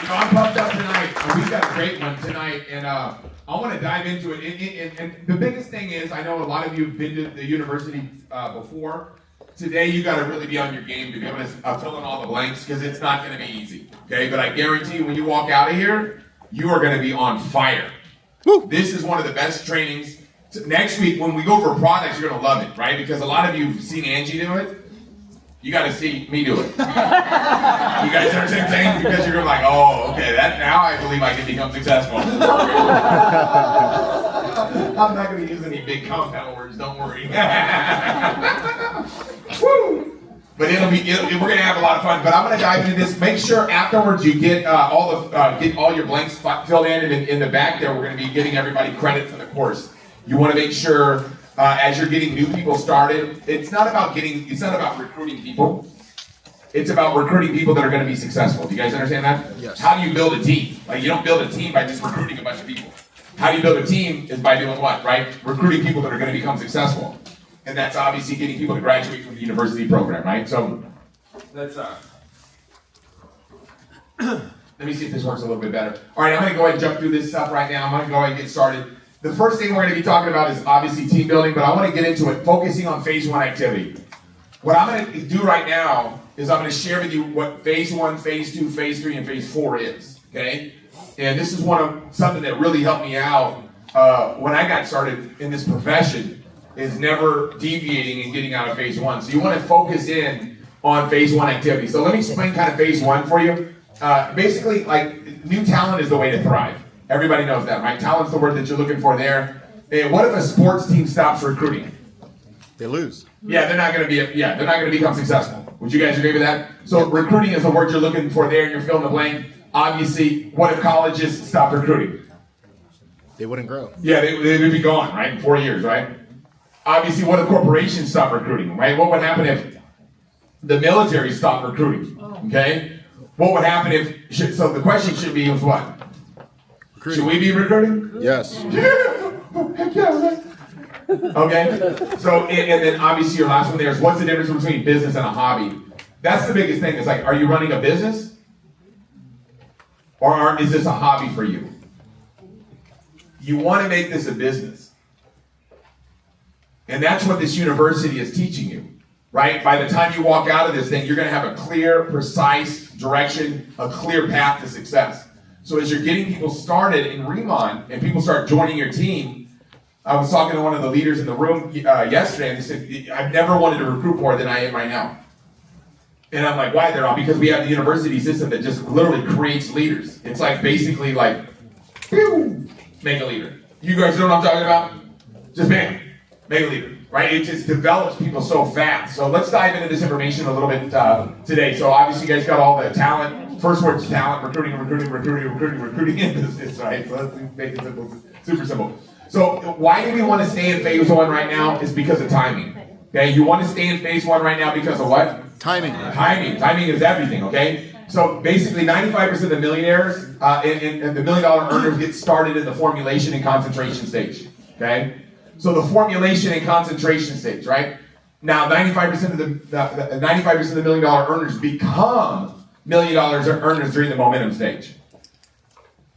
I'm pumped up tonight. We've got a great one tonight, and I want to dive into it. And the biggest thing is, I know a lot of you have been to the university before. Today, you got to really be on your game to be able to fill in all the blanks, because it's not going to be easy. Okay, but I guarantee you, when you walk out of here, you are going to be on fire. Woo. This is one of the best trainings. Next week, when we go for products, you're going to love it, right? Because a lot of you have seen Angie do it. You got to see me do it. You guys understand what I'm saying? Because you're like, oh, okay, that now I believe I can become successful. I'm not going to use any big compound words, don't worry. Woo! But we're going to have a lot of fun. But I'm going to dive into this. Make sure afterwards you get all your blanks filled in, and in the back there, we're going to be giving everybody credit for the course. You want to make sure as you're getting new people started, it's not about recruiting people. It's about recruiting people that are going to be successful. Do you guys understand that? Yes. How do you build a team? Like, you don't build a team by just recruiting a bunch of people. How do you build a team is by doing what, right? Recruiting people that are going to become successful. And that's obviously getting people to graduate from the university program, right? So let's let me see if this works a little bit better. All right, I'm going to go ahead and jump through this stuff right now. I'm going to go ahead and get started. The first thing we're going to be talking about is obviously team building, but I want to get into it focusing on phase one activity. What I'm going to do right now is I'm going to share with you what phase one, phase two, phase three, and phase four is, okay? And this is something that really helped me out when I got started in this profession, is never deviating and getting out of phase one. So you want to focus in on phase one activity. So let me explain kind of phase one for you. Basically, like, new talent is the way to thrive. Everybody knows that, right? Talent's the word that you're looking for there. And what if a sports team stops recruiting? They lose. Yeah, they're not going to become successful. Would you guys agree with that? So recruiting is the word you're looking for there, and you're filling the blank. Obviously, what if colleges stop recruiting? They wouldn't grow. Yeah, they would be gone, right? In 4 years, right? Obviously, what if corporations stop recruiting, right? What would happen if the military stopped recruiting? Okay? What would happen so the question should be what? Should we be recruiting? Yes. Heck yeah, right? Okay? So, and then obviously your last one there is, what's the difference between business and a hobby? That's the biggest thing. It's like, are you running a business? Or is this a hobby for you? You want to make this a business. And that's what this university is teaching you, right? By the time you walk out of this thing, you're going to have a clear, precise direction, a clear path to success. So as you're getting people started in Riman and people start joining your team, I was talking to one of the leaders in the room yesterday, and they said, I've never wanted to recruit more than I am right now. And I'm like, why? They're all, because we have the university system that just literally creates leaders. It's like basically like, pew, make a leader. You guys know what I'm talking about? Just bam, make a leader, right? It just develops people so fast. So let's dive into this information a little bit today. So obviously you guys got all the talent. First word's talent, recruiting. Business, right? So let's make it simple, super simple. So why do we want to stay in phase one right now? Is because of timing. Okay, you want to stay in phase one right now because of what? Timing. Timing is everything, okay? So basically 95% of the millionaires and the $1 million earners get started in the formulation and concentration stage, okay? So the formulation and concentration stage, right? Now 95% of the $1 million earners become $1 million earners during the momentum stage,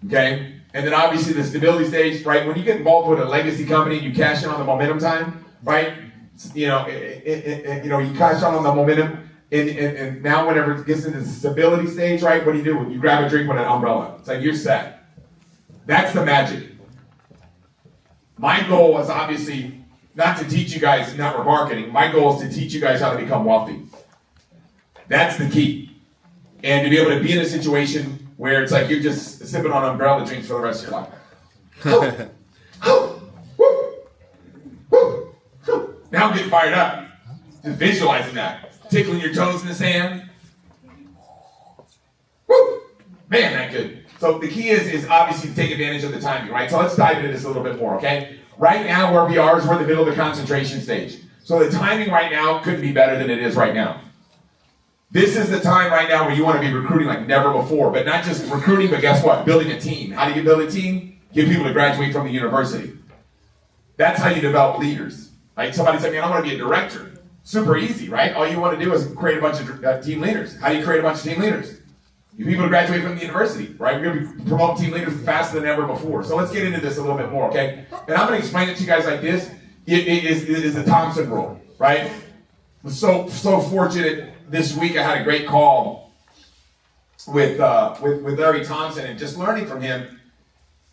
okay? And then obviously the stability stage, right? When you get involved with a legacy company, you cash in on the momentum time, right? You cash in on the momentum. And now whenever it gets into the stability stage, right, what do? You grab a drink with an umbrella. It's like, you're set. That's the magic. My goal was obviously not to teach you guys network marketing. My goal is to teach you guys how to become wealthy. That's the key. And to be able to be in a situation where it's like you're just sipping on umbrella drinks for the rest of your life. Now I'm getting fired up. Just visualizing that. Tickling your toes in the sand. Woo! Man, that good. So the key is obviously to take advantage of the timing, right? So let's dive into this a little bit more, okay? Right now, where we are is we're in the middle of the concentration stage. So the timing right now couldn't be better than it is right now. This is the time right now where you want to be recruiting like never before, but not just recruiting, but guess what? Building a team. How do you build a team? Get people to graduate from the university. That's how you develop leaders. Right? Somebody said, man, I want to be a director. Super easy, right? All you want to do is create a bunch of team leaders. How do you create a bunch of team leaders? You people to graduate from the university, right? We're going to be promoting team leaders faster than ever before. So let's get into this a little bit more, okay? And I'm going to explain it to you guys like this. It is the Thompson rule, right? I'm so fortunate this week. I had a great call with Larry Thompson and just learning from him.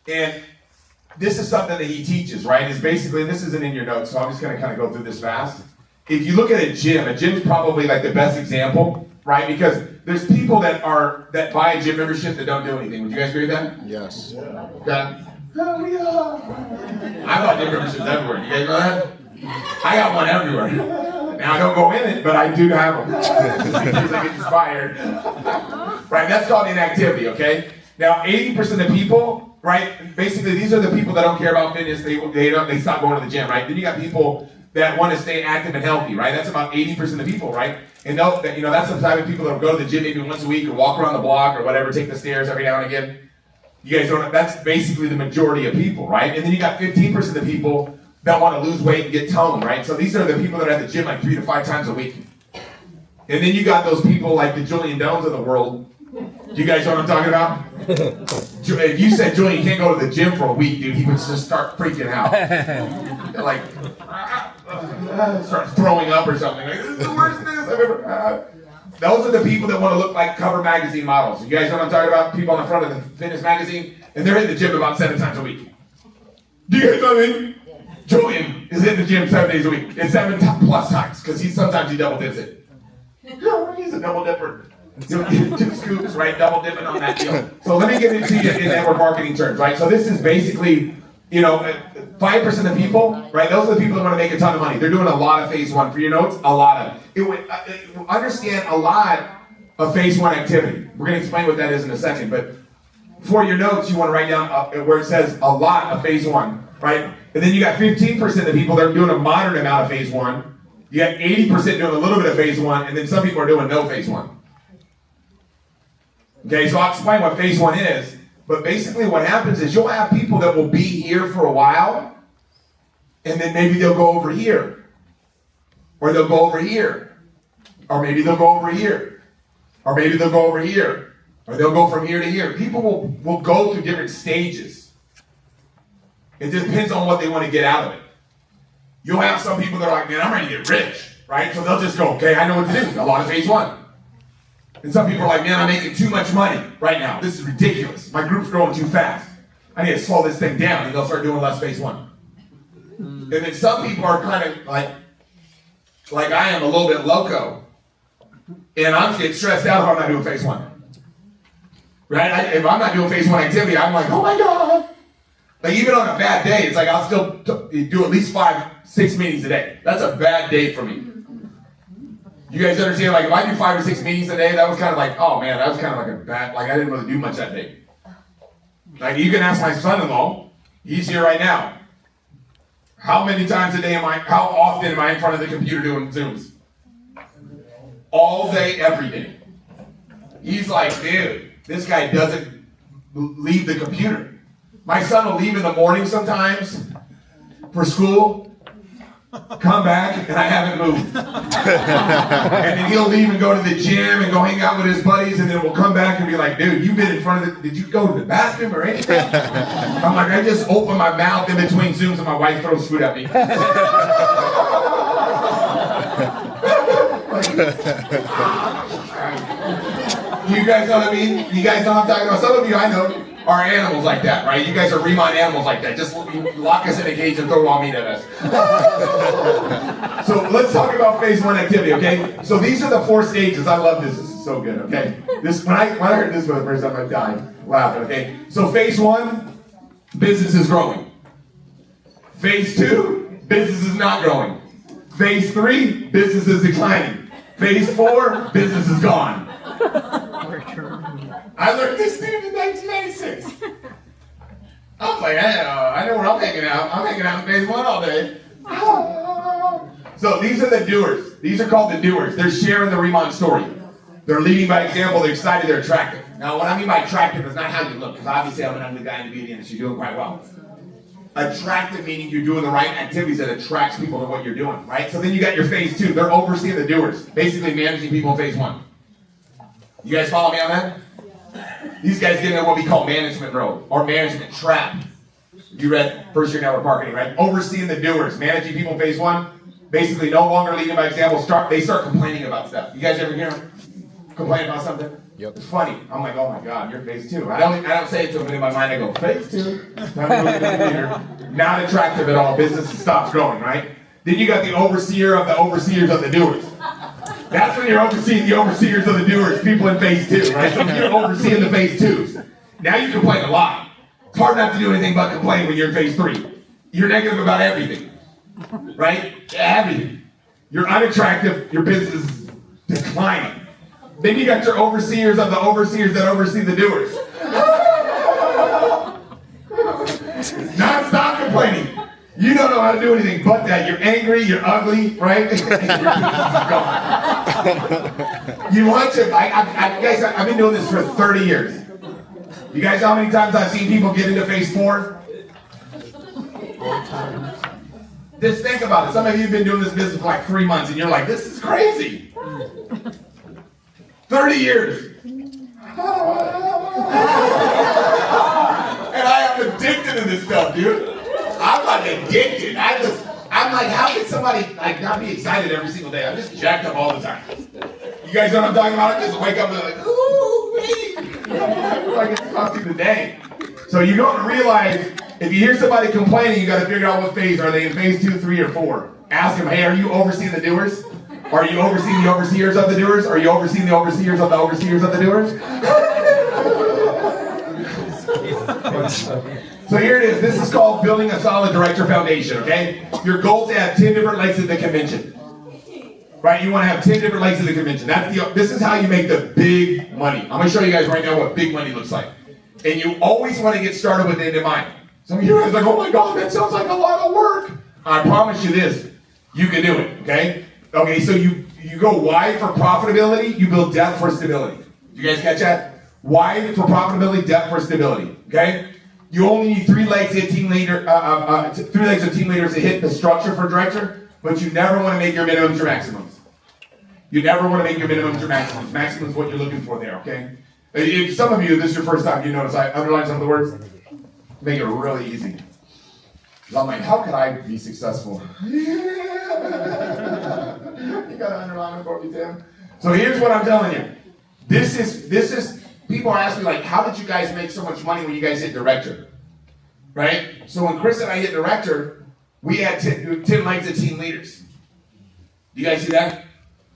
And this is something that he teaches, right? Is basically, and this isn't in your notes, so I'm just going to kind of go through this fast. If you look at a gym's probably like the best example, right? Because there's people that buy a gym membership that don't do anything. Would you guys agree with that? Yes. Okay. I bought gym memberships everywhere. You guys know that? I got one everywhere. Now I don't go in it, but I do have them. Just in case I get inspired. Right? That's called inactivity. Okay. Now 80% of people, right? Basically, these are the people that don't care about fitness. They stop going to the gym, right? Then you got people that want to stay active and healthy, right? That's about 80% of people, right? And that's the type of people that will go to the gym maybe once a week or walk around the block or whatever, take the stairs every now and again. You guys don't. That's basically the majority of people, right? And then you got 15% of people that want to lose weight and get toned, right? So these are the people that are at the gym like 3 to 5 times a week. And then you got those people like the Julian Dones of the world. Do you guys know what I'm talking about? If you said, Julian, you can't go to the gym for a week, dude, he would just start freaking out. Like, start throwing up or something. Like, this is the worst thing I've ever had. Those are the people that want to look like cover magazine models. You guys know what I'm talking about? People on the front of the fitness magazine, and they're in the gym about 7 times a week. Do you guys know what I mean? Julian is in the gym 7 days a week. It's 7 plus times, because sometimes he double dips it. He's a double dipper. 2 scoops, right? Double dipping on that deal. So let me get into you in network marketing terms, right? So this is basically, 5% of people, right? Those are the people that want to make a ton of money. They're doing a lot of phase 1. For your notes, a lot of it. Understand a lot of phase 1 activity. We're going to explain what that is in a second, but for your notes, you want to write down where it says a lot of phase 1, right? And then you got 15% of people that are doing a moderate amount of phase 1. You got 80% doing a little bit of phase 1, and then some people are doing no phase 1. Okay, so I'll explain what phase 1 is, but basically what happens is you'll have people that will be here for a while, and then maybe they'll go over here, or they'll go over here, or maybe they'll go over here, or maybe they'll go over here, or they'll go from here to here. People will go through different stages. It depends on what they want to get out of it. You'll have some people that are like, man, I'm ready to get rich, right? So they'll just go, okay, I know what to do. A lot of phase 1. And some people are like, man, I'm making too much money right now. This is ridiculous. My group's growing too fast. I need to slow this thing down. And they'll start doing less phase 1. And then some people are kind of like I am, a little bit loco. And I'm getting stressed out if I'm not doing phase 1. Right? If I'm not doing phase 1 activity, I'm like, oh my God. Like even on a bad day, it's like I'll still do at least 5-6 meetings a day. That's a bad day for me. You guys understand? Like if I do 5 or 6 meetings a day, that was kind of like, oh man, that was kind of like a bad, like I didn't really do much that day. Like you can ask my son-in-law, he's here right now. How many times a day how often am I in front of the computer doing Zooms? All day, every day. He's like, dude, this guy doesn't leave the computer. My son will leave in the morning sometimes for school, come back, and I haven't moved. And then he'll leave and go to the gym and go hang out with his buddies, and then we'll come back and be like, dude, you've been in front of did you go to the bathroom or anything? I'm like, I just open my mouth in between Zooms and my wife throws food at me. You guys know what I mean? You guys know what I'm talking about? Some of you I know are animals like that, right? You guys are Riman animals like that. Just lock us in a cage and throw raw meat at us. So let's talk about phase 1 activity, okay? So these are the 4 stages. I love this. This is so good, okay? When I heard this for the first time, I died laughing, okay? So phase 1, business is growing. Phase 2, business is not growing. Phase 3, business is declining. Phase 4, business is gone. I learned this thing in 1996. I was like, I know where I'm hanging out. I'm hanging out in phase 1 all day. So these are the doers. These are called the doers. They're sharing the Riman story. They're leading by example. They're excited. They're attractive. Now, what I mean by attractive is not how you look, because obviously I'm an ugly guy in the beauty industry doing quite well. Attractive meaning you're doing the right activities that attracts people to what you're doing, right? So then you got your phase 2. They're overseeing the doers, basically managing people in phase 1. You guys follow me on that? These guys get into what we call management row or management trap. You read first year network marketing, right? Overseeing the doers, managing people in phase one. Basically, no longer leading by example. They start complaining about stuff. You guys ever hear them complain about something? Yep. It's funny. I'm like, oh my God, you're phase two. I don't say it to them, but in my mind I go, phase two. Not attractive at all. Business stops growing, right? Then you got the overseer of the overseers of the doers. That's when you're overseeing the overseers of the doers, people in phase two, right? So you're overseeing the phase twos. Now you complain a lot. It's hard not to do anything but complain when you're in phase three. You're negative about everything, right? Everything. You're unattractive, your business is declining. Then you got your overseers of the overseers that oversee the doers. Non-stop complaining. You don't know how to do anything but that. You're angry, you're ugly, right? Your business is gone. You want to, guys, I've been doing this for 30 years. You guys know how many times I've seen people get into phase four? Just think about it. Some of you have been doing this business for like 3 months and you're like, this is crazy. 30 years. And I am addicted to this stuff, dude. I'm like addicted. I'm like, how can somebody like not be excited every single day? I'm just jacked up all the time. You guys know what I'm talking about? I just wake up and like, ooh, wait. I feel like it's costing the day. So you don't realize, if you hear somebody complaining, you got to figure out what phase. Are they in phase 2, 3, or 4? Ask them, hey, are you overseeing the doers? Are you overseeing the overseers of the doers? Are you overseeing the overseers of the overseers of the doers? So here it is. This is called building a solid director foundation, okay? Your goal is to have 10 different legs at the convention. Right? You want to have 10 different legs at the convention. This is how you make the big money. I'm going to show you guys right now what big money looks like. And you always want to get started with the end in mind. Some of you guys are like, oh my God, that sounds like a lot of work. I promise you this. You can do it, okay? Okay, so you go wide for profitability, you build depth for stability. You guys catch that? Wide for profitability, depth for stability, okay? You only need 3 legs of team leader, 3 legs of team leaders to hit the structure for director, but you never want to make your minimums your maximums. You never want to make your minimums your maximums. Maximum is what you're looking for there, okay? If some of you, this is your first time, you notice I underline some of the words, make it really easy. I'm like, how can I be successful? You gotta underline it for me, Tim. So here's what I'm telling you. This is, people are asking me like, how did you guys make so much money when you guys hit director? Right? So when Chris and I hit director, we had 10 legs of team leaders. Do you guys see that?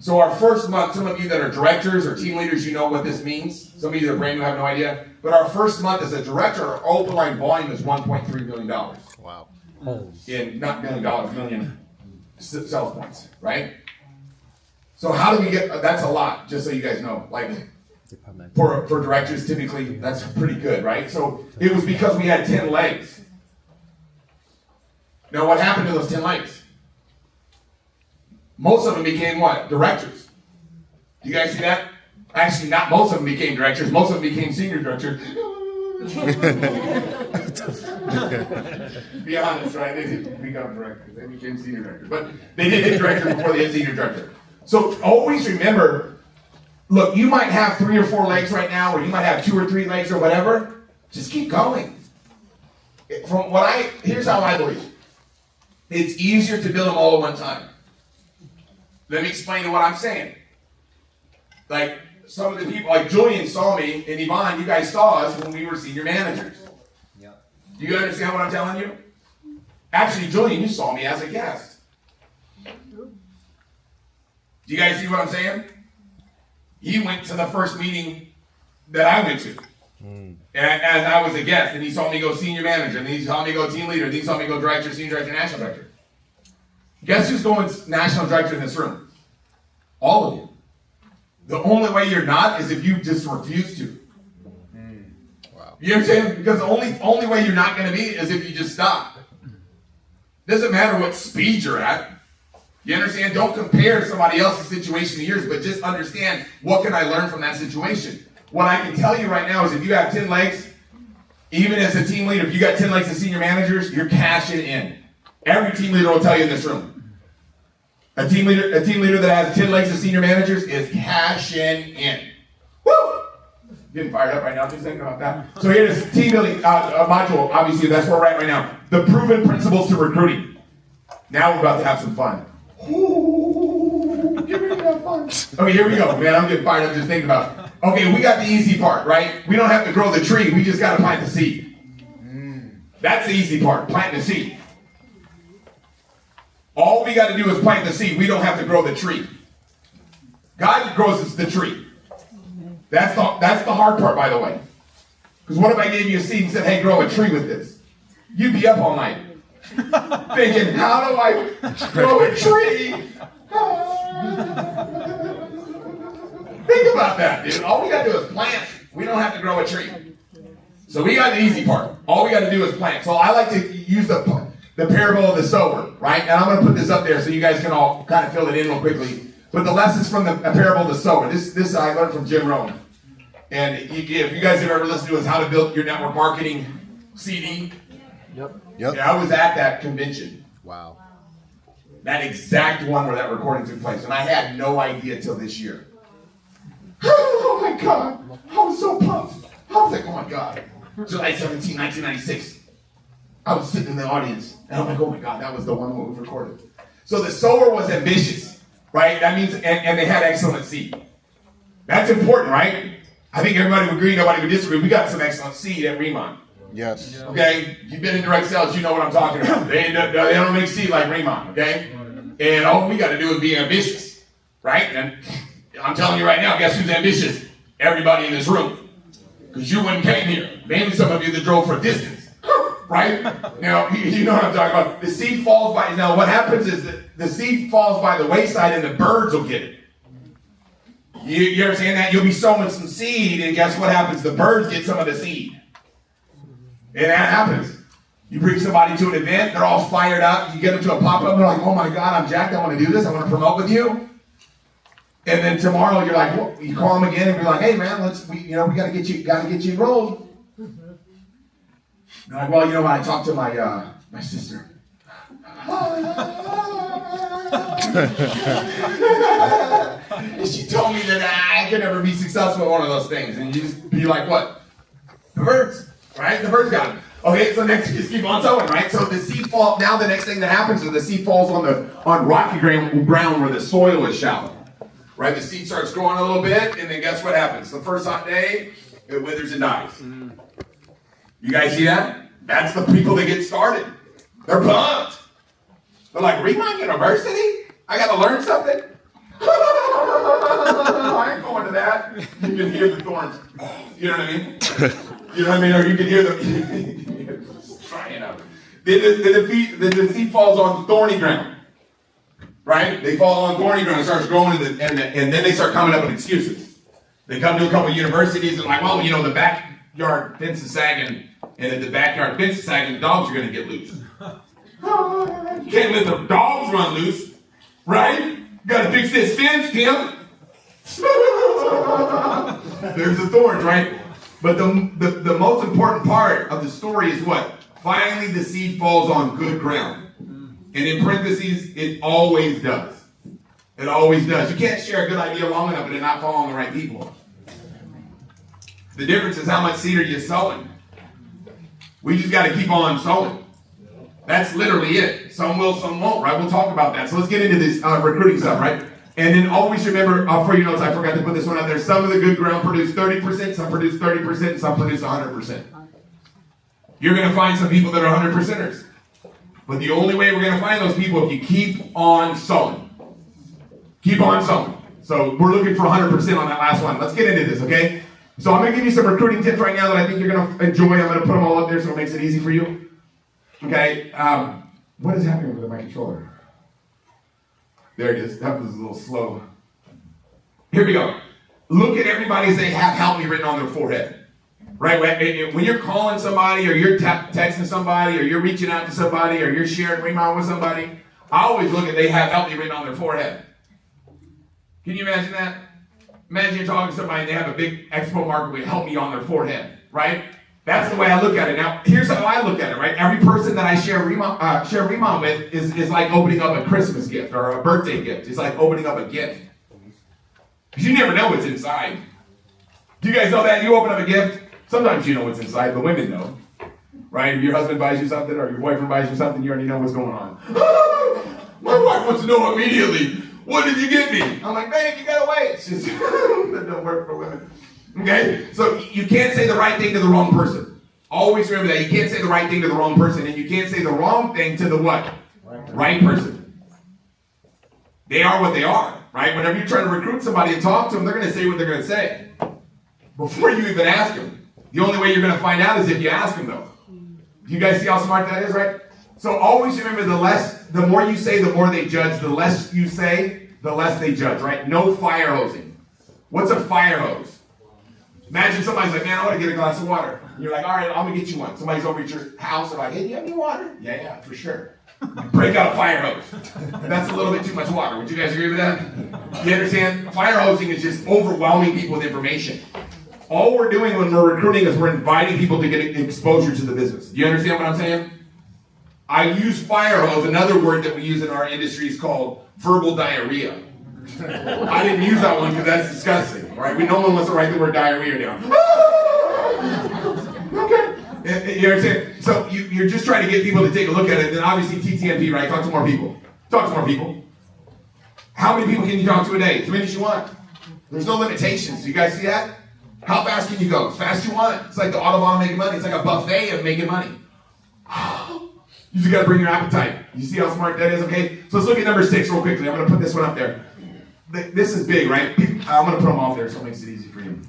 So our first month, some of you that are directors or team leaders, you know what this means. Some of you that are brand new have no idea. But our first month as a director, our open line volume is $1.3 million. Wow. In not $1 million, million sales points, right? So how do we get, that's a lot, just so you guys know. Like, for directors, typically, that's pretty good, right? So it was because we had 10 legs. Now what happened to those 10 legs? Most of them became what? Directors. Do you guys see that? Actually, not most of them became directors. Most of them became senior directors. Be honest, right? They didn't become directors. They became senior directors. But they did hit director before they hit senior director. So always remember, look, you might have 3 or 4 legs right now, or you might have 2 or 3 legs or whatever. Just keep going. Here's how I believe. It's easier to build them all at one time. Let me explain to what I'm saying. Like, some of the people, like Julian saw me, and Yvonne, you guys saw us when we were senior managers. Yep. Do you understand what I'm telling you? Actually, Julian, you saw me as a guest. Do you guys see what I'm saying? He went to the first meeting that I went to. As I was a guest, and he saw me go senior manager, and he saw me go team leader, and he saw me go director, senior director, national director. Guess who's going national director in this room? All of you. The only way you're not is if you just refuse to. Wow. You understand? Because the only way you're not going to be is if you just stop. Doesn't matter what speed you're at. You understand? Don't compare somebody else's situation to yours, but just understand, what can I learn from that situation? What I can tell you right now is if you have 10 legs, even as a team leader, if you got 10 legs as senior managers, you're cashing in. Every team leader will tell you in this room. A team leader that has 10 legs as senior managers is cashing in. Woo! Getting fired up right now, just thinking about that. So here's team building module. Obviously, that's where we're at right now. The proven principles to recruiting. Now we're about to have some fun. Ooh, get ready to have fun. Okay, here we go, man. I'm getting fired up just thinking about it. Okay, we got the easy part, right? We don't have to grow the tree. We just got to plant the seed. That's the easy part, planting the seed. All we got to do is plant the seed. We don't have to grow the tree. God grows the tree. That's the hard part, by the way. Because what if I gave you a seed and said, hey, grow a tree with this? You'd be up all night thinking, how do I grow a tree? Think about that, dude. All we got to do is plant. We don't have to grow a tree. So we got the easy part. All we got to do is plant. So I like to use the parable of the sower, right? And I'm going to put this up there so you guys can all kind of fill it in real quickly. But the lessons from the parable of the sower. This I learned from Jim Rohn. And if you guys have ever listened to his How to Build Your Network Marketing CD. Yep. Yeah, I was at that convention. Wow. That exact one where that recording took place. And I had no idea till this year. Oh my God. I was so pumped. I was like, oh my God. July 17, 1996. I was sitting in the audience. And I'm like, oh my God, that was the one that was recorded. So the sower was ambitious, right? That means, and they had excellent seed. That's important, right? I think everybody would agree, nobody would disagree. We got some excellent seed at Riman. Yes. Okay? You've been in direct sales, you know what I'm talking about. They don't make seed like Riman, okay? And all we got to do is be ambitious, right? And I'm telling you right now, guess who's ambitious? Everybody in this room. Because you wouldn't came here. Maybe some of you that drove for distance, right? Now, you know what I'm talking about. The seed falls by, now what happens is that the seed falls by the wayside and the birds will get it. You ever seen that? You'll be sowing some seed, and guess what happens? The birds get some of the seed. And that happens. You bring somebody to an event, they're all fired up. You get them to a pop-up, they're like, oh my God, I'm jacked. I want to do this. I want to promote with you. And then tomorrow, you're like, well, you call them again, and you're like, hey man, we got to get you enrolled. They're like, well, you know what? I talked to my sister. And she told me that I could never be successful at one of those things. And you just be like, what? The birds, right? The birds got it. Okay, so next you just keep on sowing, right? So the seed fall. Now the next thing that happens is the seed falls on rocky ground where the soil is shallow, right? The seed starts growing a little bit, and then guess what happens? The first hot day, it withers and dies. You guys see that? That's the people that get started. They're pumped. They're like, Riman University? I got to learn something? I ain't going to that. You can hear the thorns. You know what I mean? You know what I mean? Or you can hear the trying out. The seed falls on thorny ground. Right? They fall on thorny ground. It starts growing, and then they start coming up with excuses. They come to a couple of universities and like, well, you know, the backyard fence is sagging, and if the backyard fence is sagging, the dogs are going to get loose. You can't let the dogs run loose, right? You got to fix this fence, Tim. There's the thorns, right? But the most important part of the story is what? Finally, the seed falls on good ground. And in parentheses, it always does. It always does. You can't share a good idea long enough and it not fall on the right people. The difference is how much seed are you sowing. We just got to keep on sowing. That's literally it. Some will, some won't, right? We'll talk about that. So let's get into this recruiting stuff, right? And then always remember, for your notes, I forgot to put this one out there. Some of the good ground produce 30%, some produce 30%, and some produce 100%. You're going to find some people that are 100%ers. But the only way we're going to find those people is if you keep on sowing. Keep on sowing. So we're looking for 100% on that last one. Let's get into this, okay? So I'm going to give you some recruiting tips right now that I think you're going to enjoy. I'm going to put them all up there so it makes it easy for you. Okay, what is happening with my controller? There it is. That was a little slow. Here we go. Look at everybody as they have help me written on their forehead. Right? When you're calling somebody or you're texting somebody or you're reaching out to somebody or you're sharing Riman with somebody, I always look at they have help me written on their forehead. Can you imagine that? Imagine you're talking to somebody and they have a big expo marker with help me on their forehead. Right? That's the way I look at it. Now, here's how I look at it, right? Every person that I share Riman with is like opening up a Christmas gift or a birthday gift. It's like opening up a gift. Because you never know what's inside. Do you guys know that? You open up a gift, sometimes you know what's inside, but women know. Right? If your husband buys you something or your boyfriend buys you something, you already know what's going on. My wife wants to know immediately, what did you get me? I'm like, babe, you gotta wait. It's just, that don't work for women. Okay? So you can't say the right thing to the wrong person. Always remember that. You can't say the right thing to the wrong person, and you can't say the wrong thing to the what? Right person. They are what they are, right? Whenever you try to recruit somebody and talk to them, they're going to say what they're going to say before you even ask them. The only way you're going to find out is if you ask them, though. You guys see how smart that is, right? So always remember, the more you say, the more they judge. The less you say, the less they judge, right? No fire hosing. What's a fire hose? Imagine somebody's like, man, I want to get a glass of water. And you're like, all right, I'm going to get you one. Somebody's over at your house. They're like, hey, do you have any water? Yeah, for sure. Break out a fire hose. That's a little bit too much water. Would you guys agree with that? You understand? Fire hosing is just overwhelming people with information. All we're doing when we're recruiting is we're inviting people to get exposure to the business. Do you understand what I'm saying? I use fire hose. Another word that we use in our industry is called verbal diarrhea. I didn't use that one because that's disgusting, right? No one wants to write the word diarrhea down. Okay. You understand? So you're just trying to get people to take a look at it. Then obviously TTMP, right? Talk to more people. Talk to more people. How many people can you talk to a day? As many as you want. There's no limitations. You guys see that? How fast can you go? As fast as you want. It's like the Autobahn making money. It's like a buffet of making money. You just got to bring your appetite. You see how smart that is? Okay. So let's look at number 6 real quickly. I'm going to put this one up there. This is big, right? I'm going to put them off there so it makes it easy for you.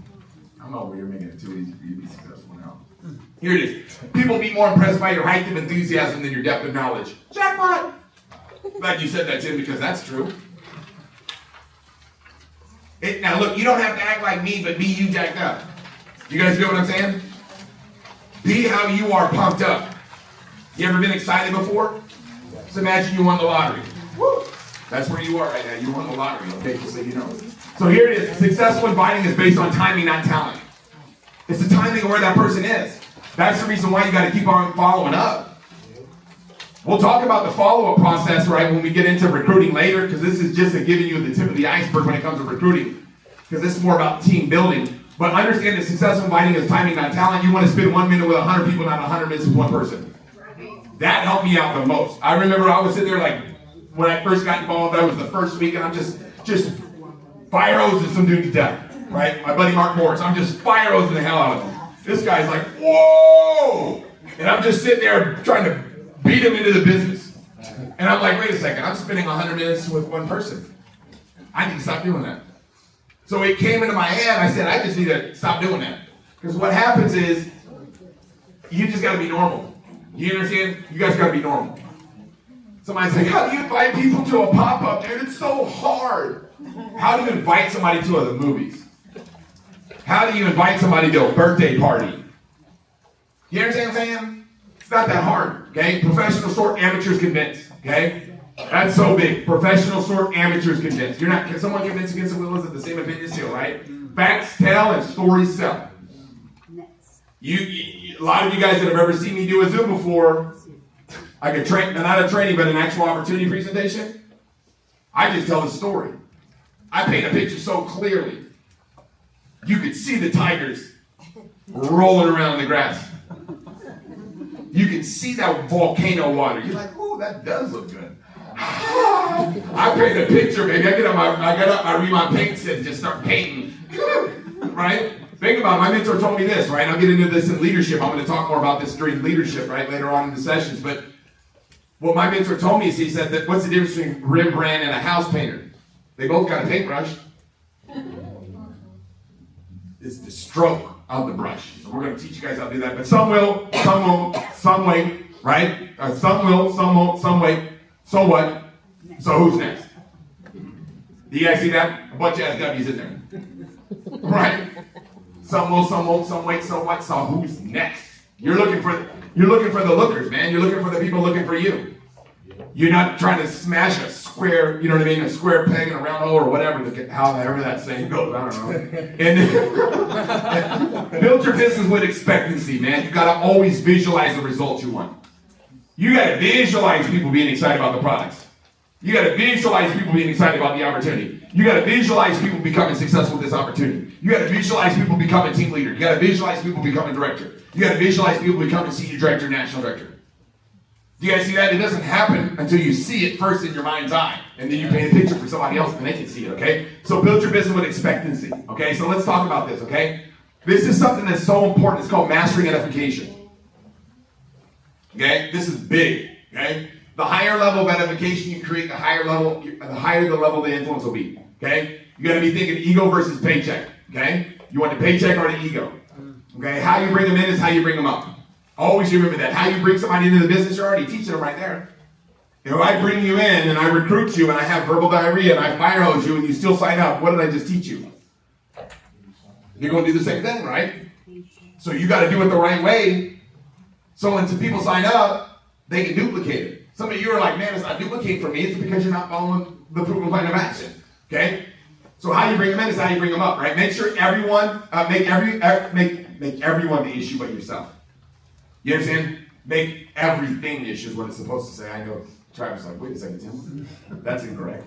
I know you're making it too easy for you to be successful now. Here it is. People be more impressed by your height of enthusiasm than your depth of knowledge. Jackpot! Glad you said that, Tim, because that's true. Now look, you don't have to act like me, but be you jacked up. You guys feel what I'm saying? Be how you are pumped up. You ever been excited before? Just imagine you won the lottery. Woo! That's where you are right now. You won the lottery, okay, just so you know. So here it is. Successful inviting is based on timing, not talent. It's the timing of where that person is. That's the reason why you got to keep on following up. We'll talk about the follow-up process, right, when we get into recruiting later, because this is just giving you the tip of the iceberg when it comes to recruiting, because this is more about team building. But understand that successful inviting is timing, not talent. You want to spend 1 minute with 100 people, not 100 minutes with one person. That helped me out the most. I remember I was sitting there like, when I first got involved, that was the first week, and I'm just fire hosing some dude to death, right? My buddy Mark Morris, I'm just fire hosing the hell out of him. This guy's like, whoa! And I'm just sitting there trying to beat him into the business. And I'm like, wait a second, I'm spending 100 minutes with one person. I need to stop doing that. So it came into my head, I said, I just need to stop doing that. Because what happens is, you just gotta be normal. You understand? You guys gotta be normal. Somebody's like, how do you invite people to a pop-up, dude? It's so hard. How do you invite somebody to the movies? How do you invite somebody to a birthday party? You understand what I'm saying? It's not that hard, okay? Professional sort, amateurs convince, okay? That's so big. Professional sort, amateurs convince. You're not, can someone convince against the will is the same opinion still, right? Facts tell and stories sell. A lot of you guys that have ever seen me do a Zoom before, I could train, not a training, but an actual opportunity presentation. I just tell the story. I paint a picture so clearly. You could see the tigers rolling around in the grass. You can see that volcano water. You're like, oh, that does look good. I paint a picture, baby. I get up my Riman paint set and just start painting. Right? Think about it. My mentor told me this, right? I'll get into this in leadership. I'm going to talk more about this during leadership, right, later on in the sessions. But what my mentor told me is he said that what's the difference between Rembrandt and a house painter? They both got a paintbrush. It's the stroke of the brush. And we're going to teach you guys how to do that. But some will, some won't, some wait, right? Some will, some won't, some wait. So what? So who's next? Do you guys see that? A bunch of SWs in there. Right? Some will, some won't, some wait, so what? So who's next? You're looking for the lookers, man. You're looking for the people looking for you. You're not trying to smash a square, you know what I mean, a square peg in a round hole or whatever, however that saying goes, I don't know. And build your business with expectancy, man. You gotta always visualize the results you want. You gotta visualize people being excited about the products. You got to visualize people being excited about the opportunity. You got to visualize people becoming successful with this opportunity. You got to visualize people becoming team leader. You got to visualize people becoming director. You got to visualize people becoming senior director, national director. Do you guys see that? It doesn't happen until you see it first in your mind's eye. And then you paint a picture for somebody else and they can see it, okay? So build your business with expectancy, okay? So let's talk about this, okay? This is something that's so important. It's called mastering edification. Okay? This is big, okay? The higher level of edification you create, the higher the level the influence will be, okay? You got to be thinking ego versus paycheck, okay? You want the paycheck or the ego, okay? How you bring them in is how you bring them up. Always remember that. How you bring somebody into the business, you're already teaching them right there. If I bring you in and I recruit you and I have verbal diarrhea and I fire hose you and you still sign up, what did I just teach you? You're going to do the same thing, right? So you got to do it the right way. So when some people sign up, they can duplicate it. Some of you are like, man, it's not duplicating for me. It's because you're not following the proven plan of action. Okay? So how you bring them in is how you bring them up, right? Make sure everyone, make everyone the issue but yourself. You understand? Make everything the issue is what it's supposed to say. I know Travis is like, wait a second, Tim. That's incorrect.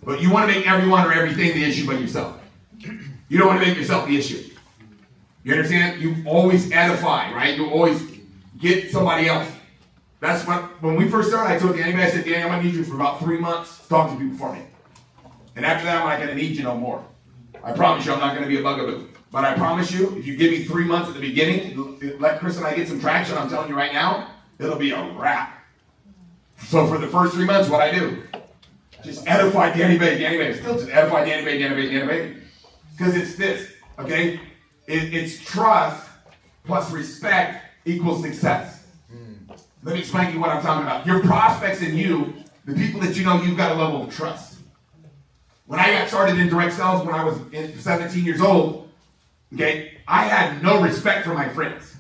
But you want to make everyone or everything the issue but yourself. You don't want to make yourself the issue. You understand? You always edify, right? You always get somebody else. That's when we first started, I told anybody, I said, Danny, I'm going to need you for about 3 months to talk to people for me. And after that, I'm not going to need you no more. I promise you, I'm not going to be a bugaboo. But I promise you, if you give me 3 months at the beginning, let Chris and I get some traction, I'm telling you right now, it'll be a wrap. So for the first 3 months, what I do? Just edify Danny Baby. Still just edify Danny Baby. Because it's this, okay? It's trust plus respect equals success. Let me explain to you what I'm talking about. Your prospects and you, the people that you know, you've got a level of trust. When I got started in direct sales when I was 17 years old, okay, I had no respect for my friends.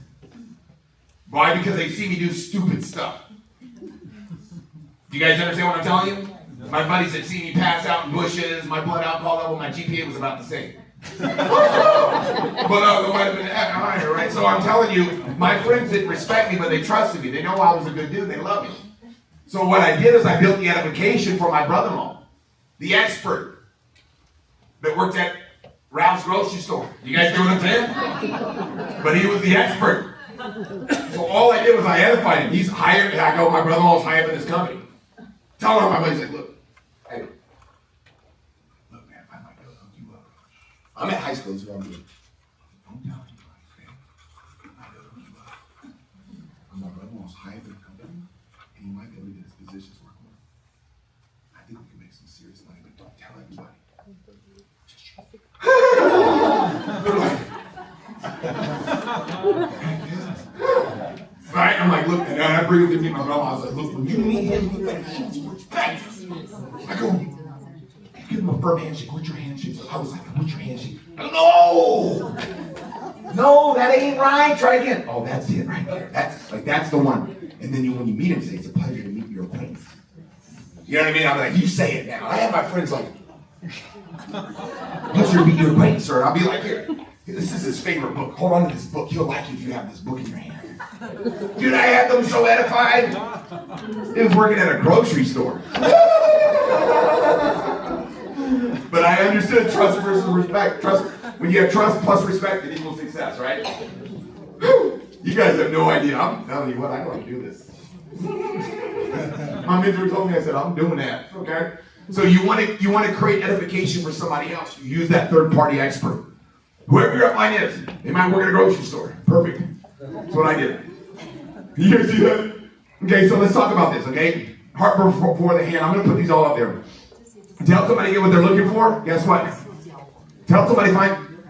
Why? Because they see me do stupid stuff. Do you guys understand what I'm telling you? My buddies that see me pass out in bushes, my blood alcohol level, my GPA was about the same. But it might have been higher, right? So I'm telling you, my friends didn't respect me, but they trusted me. They know I was a good dude. They love me. So what I did is I built the edification for my brother-in-law, the expert that worked at Ralph's grocery store. You guys know what I'm saying? But he was the expert. So all I did was I edified him. He's hired. I go, my brother-in-law's hired in this company. Tell him, my buddy's like, look, hey, look, man, I might go hook you up. I'm at high school, that's what I'm doing. Don't tell anybody, okay? I go hook you up. My brother-in-law's hired in the company, and he might be able to get his positions working. I think we can make some serious money, but don't tell anybody. They're like, right? I'm like, look, and I bring him to meet my brother. I was like, look, when you meet him, you better show some respect. I go, give him a firm handshake. What's your handshake? So I was like, what's your handshake? I go, no, that ain't right. Try again. Oh, that's it right there. That's the one. And then when you meet him, say, it's a pleasure to meet your acquaintance. You know what I mean? I'm like, you say it now. I have my friends like, pleasure to meet your acquaintance, sir. I'll be like, here, this is his favorite book. Hold on to this book. He'll like you if you have this book in your hand. Dude, I had them so edified. It was working at a grocery store. But I understood trust versus respect. Trust, when you have trust plus respect, it equals success, right? You guys have no idea. I'm telling you what, I know how to do this. My mentor told me, I said, I'm doing that. Okay? So you want to create edification for somebody else. You use that third-party expert. Whoever your upline is, they might work at a grocery store. Perfect. That's what I did. You guys see that? Okay, so let's talk about this, okay? Heart before the hand. I'm going to put these all up there. Tell somebody get what they're looking for. Guess what? Tell somebody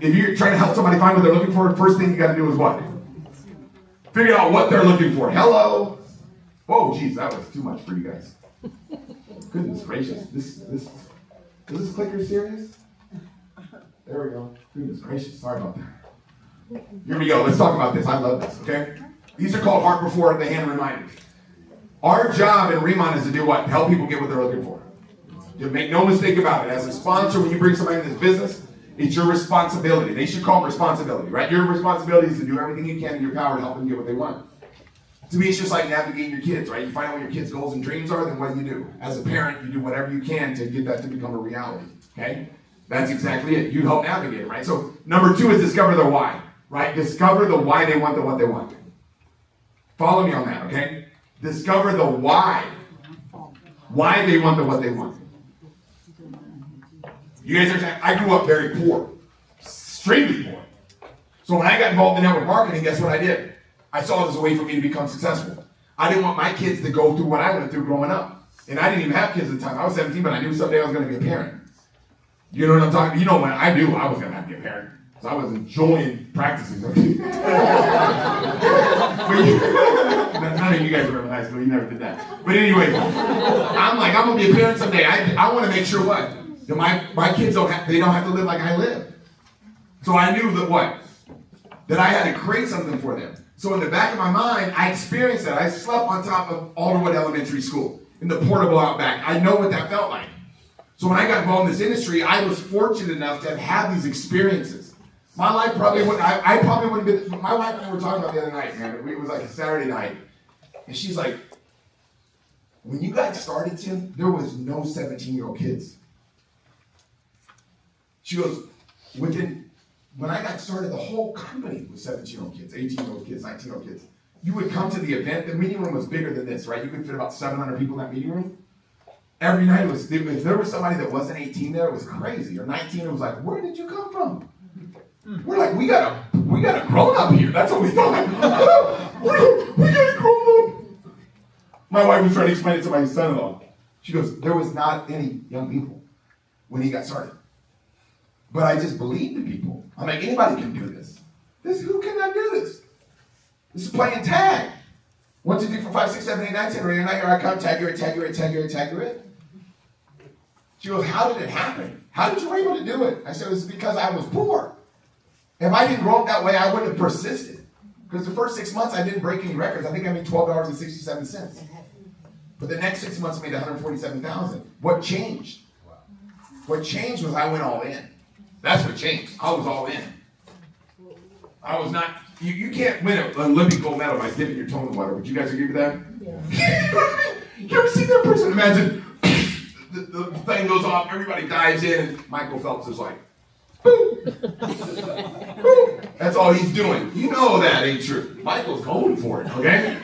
if you're trying to help somebody find what they're looking for, the first thing you got to do is what? Figure out what they're looking for. Hello? Whoa, geez, that was too much for you guys. Goodness gracious. Is this clicker serious? There we go. Goodness gracious. Sorry about that. Here we go. Let's talk about this. I love this, okay? These are called heart before the hand reminders. Our job in Riman is to do what? Help people get what they're looking for. Make no mistake about it. As a sponsor, when you bring somebody in this business, it's your responsibility. They should call it responsibility, right? Your responsibility is to do everything you can in your power to help them get what they want. To me, it's just like navigating your kids, right? You find out what your kids' goals and dreams are, then what do you do? As a parent, you do whatever you can to get that to become a reality, okay? That's exactly it. You help navigate it, right? So number 2 is discover their why, right? Discover the why they want what they want. Follow me on that, okay? Discover the why. Why they want what they want. You guys understand? I grew up very poor. Extremely poor. So when I got involved in network marketing, guess what I did? I saw it as a way for me to become successful. I didn't want my kids to go through what I went through growing up. And I didn't even have kids at the time. I was 17, but I knew someday I was going to be a parent. You know what I'm talking about? You know when I knew I was going to have to be a parent. So I was enjoying practicing. None of you guys remember high school. You never did that. But anyway, I'm like, I'm going to be a parent someday. I want to make sure what? That my kids don't have to live like I live. So I knew that what? That I had to create something for them. So in the back of my mind, I experienced that. I slept on top of Alderwood Elementary School in the portable out back. I know what that felt like. So when I got involved in this industry, I was fortunate enough to have had these experiences. My life probably wouldn't, I probably wouldn't have been, my wife and I were talking about the other night, man. It was like a Saturday night. And she's like, when you guys started, Tim, there was no 17-year-old kids. She goes, when I got started, the whole company was 17-year-old kids, 18-year-old kids, 19-year-old kids. You would come to the event, the meeting room was bigger than this, right? You could fit about 700 people in that meeting room. Every night, if there was somebody that wasn't 18 there, it was crazy. Or 19, it was like, where did you come from? We're like, we got a grown up here. That's what we thought. we got a grown up. My wife was trying to explain it to my son-in-law. She goes, there was not any young people when he got started. But I just believed in people. I'm like, anybody can do this. Who cannot do this? This is playing tag. 1, 2, 3, 4, 5, 6, 7, 8, 9, 10. Right now, here I come. Tag your it, tag your it, tag your it, tag your it. She goes, how did it happen? How did you were able to do it? I said, it's because I was poor. If I didn't grow up that way, I wouldn't have persisted. Because the first 6 months, I didn't break any records. I think I made $12.67. But the next 6 months, I made $147,000. What changed? What changed was I went all in. That's what changed. I was all in. I was not, you can't win an Olympic gold medal by dipping your toe in the water. Would you guys agree with that? Yeah. You ever see that person? Imagine the thing goes off, everybody dives in, and Michael Phelps is like, boom. Boom. That's all he's doing. You know that ain't true. Michael's going for it, okay?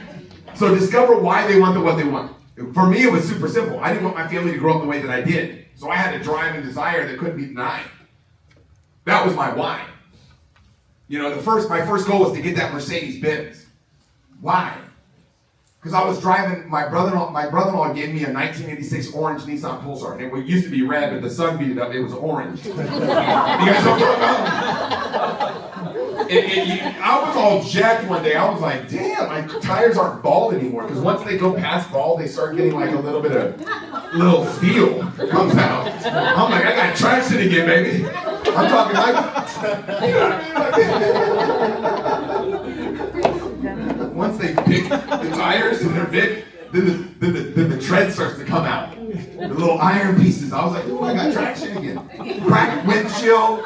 So discover why they want what they want. For me, it was super simple. I didn't want my family to grow up the way that I did. So I had a drive and desire that couldn't be denied. That was my why. You know, my first goal was to get that Mercedes Benz. Why? Because I was driving, my brother-in-law gave me a 1986 orange Nissan Pulsar. And it used to be red, but the sun beat it up, it was orange. You guys know what I'm talking about? I was all jacked one day. I was like, damn, my tires aren't bald anymore. Because once they go past bald, they start getting like a little bit of little feel comes out. I'm like, I got traction again, baby. I'm talking like, once they pick the tires and they're big, then the tread starts to come out. The little iron pieces. I was like, oh, I got traction again. Cracked windshield.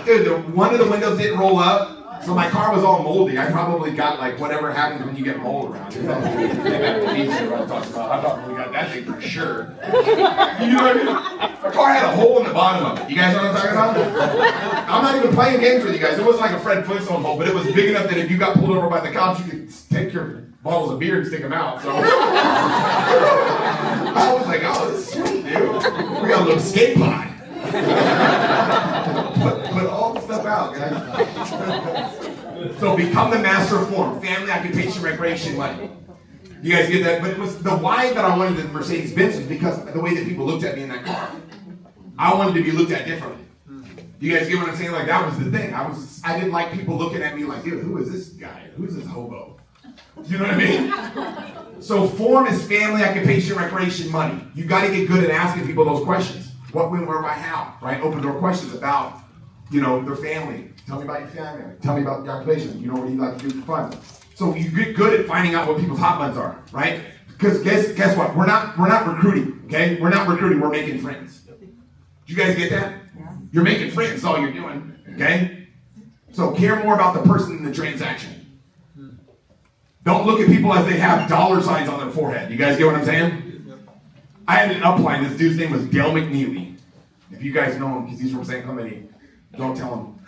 Dude, one of the windows didn't roll up, so my car was all moldy. I probably got like whatever happens when you get mold around. You know? I probably got that thing for sure. You know what I mean? My car had a hole in the bottom of it. You guys know what I'm talking about? I'm not even playing games with you guys. It wasn't like a Fred Flintstone hole, but it was big enough that if you got pulled over by the cops, you could take your bottles of beer and stick them out. So I was like, oh, this is sweet, dude. We got a little skate pod. Put all the stuff out, guys. So become the master of form. Family, occupation, recreation, money. You guys get that? But it was the why that I wanted the Mercedes Benz was because of the way that people looked at me in that car. I wanted to be looked at differently. You guys get what I'm saying? Like that was the thing. I didn't like people looking at me like, dude, who is this guy? Who's this hobo? You know what I mean? So form is family, occupation, recreation, money. You got to get good at asking people those questions. What, when, where, why, how, right? Open door questions about, you know, their family. Tell me about your family. Tell me about your occupation. You know what you like to do for fun. So you get good at finding out what people's hot buttons are, right? Because guess what? We're not recruiting, okay? We're not recruiting. We're making friends. Do you guys get that? Yeah. You're making friends. That's all you're doing, okay? So care more about the person than the transaction. Don't look at people as they have dollar signs on their forehead. You guys get what I'm saying? I had an upline. This dude's name was Dale McNeely. If you guys know him, because he's from St. Clemente, don't tell him.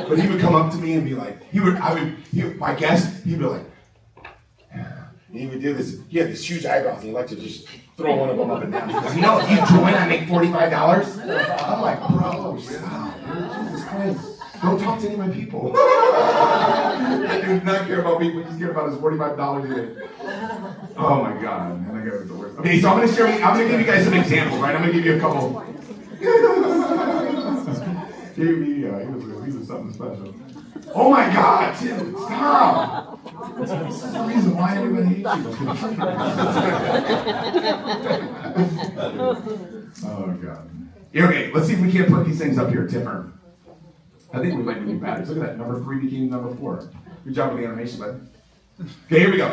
But he would come up to me and be like, my guest, he'd be like, he would do this. He had these huge eyebrows, and he'd like to just throw one of them up and down. He goes, you know, if you join, I make $45. I'm like, bro, stop. Jesus Christ. Don't talk to any of my people. He does not care about me, but he's care about his $45 a day. Oh my God, man, I got the worst. Okay, so I'm gonna give you guys some examples, right? I'm gonna give you a couple. He was something special. Oh my God, Tim, stop! That's the reason why everybody hates you. Oh God. Okay, let's see if we can't put these things up here, Timmer. I think we might be bad. Look at that. Number 3 became number 4. Good job with the animation, bud. Okay, here we go.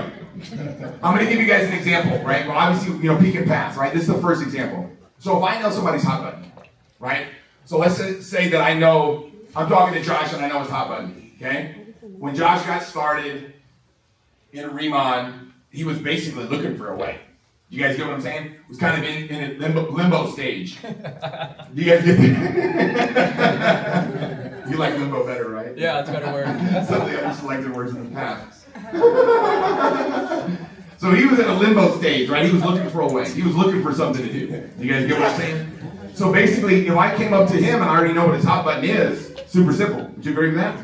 I'm going to give you guys an example, right? Well, obviously, peek and pass, right? This is the first example. So if I know somebody's hot button, right? So let's say that I'm talking to Josh and I know his hot button, okay? When Josh got started in Riman, he was basically looking for a way. You guys get what I'm saying? It was kind of in a limbo stage. You guys get that? You like limbo better, right? Yeah, it's a better word. Some of the other selected words in the past. So he was in a limbo stage, right? He was looking for a way. He was looking for something to do. You guys get what I'm saying? So basically, if I came up to him and I already know what his hot button is, super simple. Would you agree with that?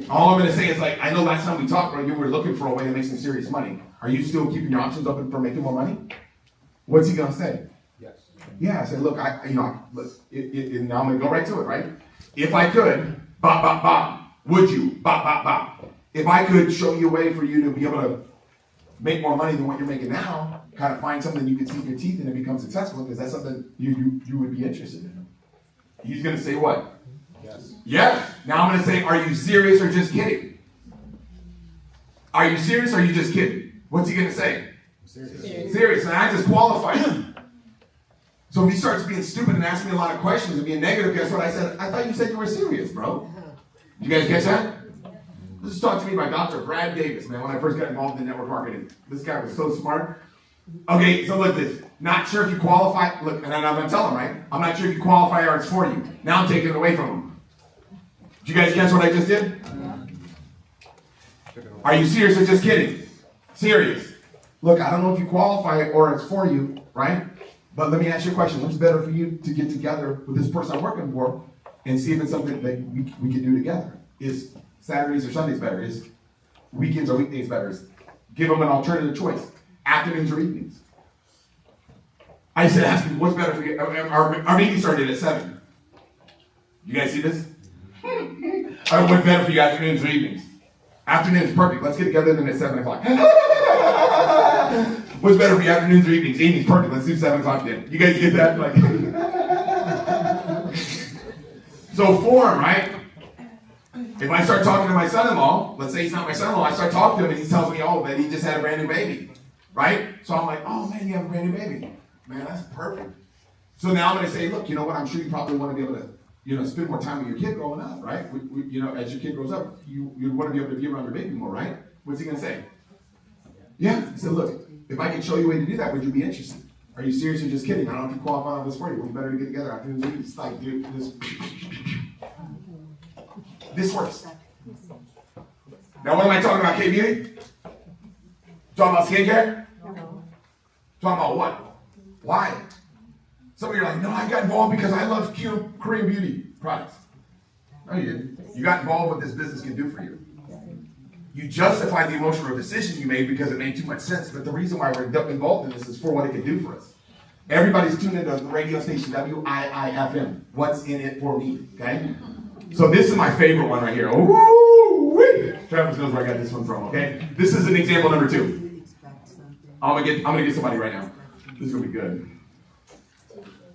All I'm going to say is, I know last time we talked, right, you were looking for a way to make some serious money. Are you still keeping your options open for making more money? What's he going to say? Yes. Yeah, I said, look, now I'm going to go right to it, right? If I could, bop, bop, bop, would you, bop, bop, bop. If I could show you a way for you to be able to make more money than what you're making now, kind of find something you can sink your teeth in and become successful, because that's something you would be interested in. He's going to say what? Yes. Yes. Now I'm going to say, are you serious or just kidding? Are you serious or are you just kidding? What's he going to say? Serious. Serious. And I just qualified him. So if he starts being stupid and asking me a lot of questions and being negative, guess what I said? I thought you said you were serious, bro. You guys catch that? This is taught to me by Dr. Brad Davis, man, when I first got involved in network marketing. This guy was so smart. Okay, so look at this. Not sure if you qualify. Look, and I'm going to tell him, right? I'm not sure if you qualify or it's for you. Now I'm taking it away from him. Did you guys catch what I just did? Are you serious or just kidding? Serious. Look, I don't know if you qualify or it's for you, right? But let me ask you a question. What's better for you to get together with this person I'm working for and see if it's something that we can do together? Is Saturdays or Sundays better? Is weekends or weekdays better? Give them an alternative choice. Afternoons or evenings. I said, ask me, what's better for you? Our meeting started at 7. You guys see this? What's better for you, afternoons or evenings? Afternoons, perfect. Let's get together then at 7 o'clock. What's better for you, afternoons or evenings? Evenings, perfect. Let's do 7 o'clock then. You guys get that? So form, right? If I start talking to my son-in-law, let's say he's not my son-in-law, I start talking to him and he tells me, that he just had a brand new baby, right? So I'm like, oh man, you have a brand new baby. Man, that's perfect. So now I'm going to say, look, you know what? I'm sure you probably want to be able to, spend more time with your kid growing up, right? As your kid grows up, you want to be able to be around your baby more, right? What's he going to say? Yeah. He said, look, if I can show you a way to do that, would you be interested? Are you serious or just kidding? I don't know if you qualify on this for you. Well, you better get together after this. It's like, dude, this works. Now, what am I talking about, K-Beauty? Talking about skincare? No. Talking about what? Why? Some of you are like, no, I got involved because I love Korean beauty products. No, you didn't. You got involved with what this business can do for you. You justify the emotional decision you made because it made too much sense, but the reason why we're involved in this is for what it can do for us. Everybody's tuned into the radio station, WIIFM. What's in it for me, okay? So this is my favorite one right here. Ooh-wee. Travis knows where I got this one from, okay? This is an example number 2. I'm gonna get somebody right now. This is gonna be good.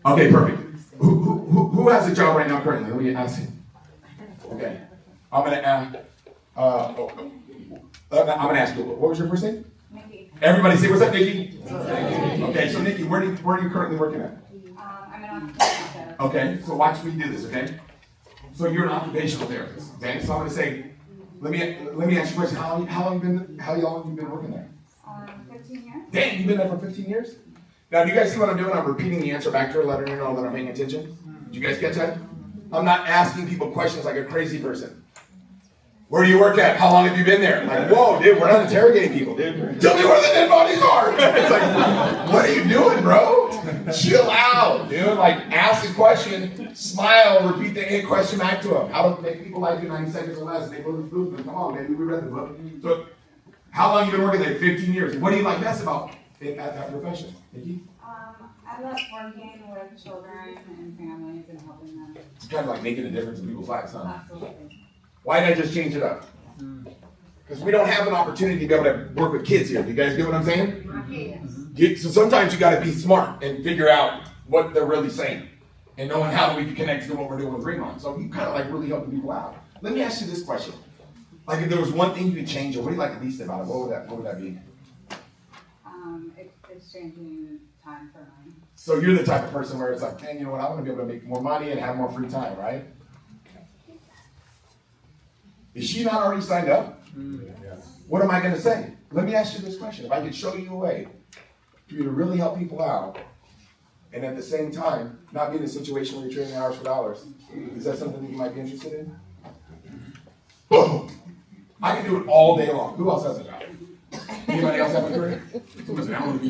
Okay, perfect. Who has a job right now currently? Let me ask him. Okay. I'm gonna ask you. What was your first name? Nikki. Everybody say, what's up, Nikki? Okay, so Nikki, where are you currently working at? I'm an occupational therapist. Okay, so watch me do this, okay? So you're an occupational therapist, okay? So I'm gonna say, Let me ask you a question. How long you been working there? 15 years. Dang, you've been there for 15 years? Now, do you guys see what I'm doing? I'm repeating the answer back to her, letting her know that I'm paying attention. Did you guys catch that? I'm not asking people questions like a crazy person. Where do you work at? How long have you been there? Like, whoa, dude, we're not interrogating people, dude. Tell me where the dead bodies are. It's like, what are you doing, bro? Chill out, dude. Like, ask a question, smile, repeat the question back to them. How to make people like you 90 seconds or less. They go to the food. Come on, baby, we read the book. So, how long you been working there? 15 years. What do you like best about at that profession, Nikki? I love working with children and families and helping them. It's kind of like making a difference in people's lives, huh? Absolutely. Why did I just change it up? Because we don't have an opportunity to be able to work with kids here. Do you guys get what I'm saying? So sometimes you got to be smart and figure out what they're really saying and knowing how we can connect to what we're doing with Riman. So you kind of like really helping people out. Let me ask you this question. Like if there was one thing you could change, or what do you like least about it? What would that be? Exchanging time for money. So you're the type of person where it's like, dang, you know what? I want to be able to make more money and have more free time, right? Is she not already signed up? Yes. What am I going to say? Let me ask you this question. If I could show you a way for you to really help people out, and at the same time, not be in a situation where you're trading hours for dollars, is that something that you might be interested in? Boom! I can do it all day long. Who else has a job? Anybody else have a career? Someone say, I want to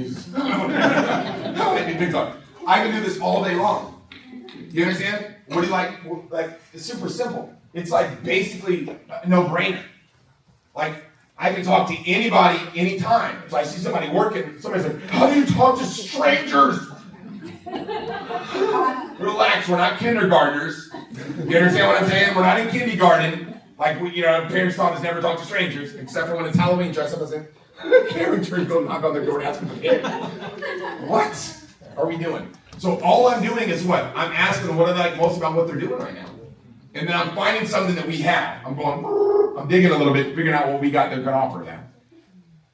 be big time. I can do this all day long. You understand? What do you like? Like, it's super simple. It's like basically a no-brainer. Like, I can talk to anybody, anytime. If I see somebody working, somebody's like, how do you talk to strangers? Relax, we're not kindergartners. You understand what I'm saying? We're not in kindergarten. Like, parents taught us never talk to strangers, except for when it's Halloween, dress up as a character, go knock on their door and ask them for kids. What are we doing? So all I'm doing is what? I'm asking them what I like most about what they're doing right now. And then I'm finding something that we have. I'm digging a little bit, figuring out what we got that can offer that.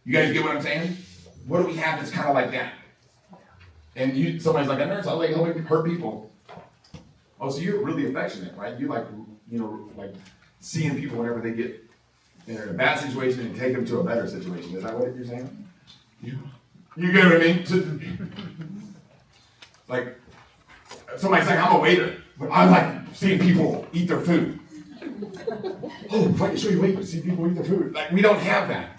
You guys get what I'm saying? What do we have that's kind of like that? And somebody's like, a nurse, I like helping hurt people. Oh, so you're really affectionate, right? You like, like seeing people whenever they get in a bad situation and take them to a better situation. Is that what you're saying? You get what I mean? Like, somebody's saying, I'm a waiter, but I like seeing people eat their food. Oh, if I can show you a way to see people eat their food. Like, we don't have that.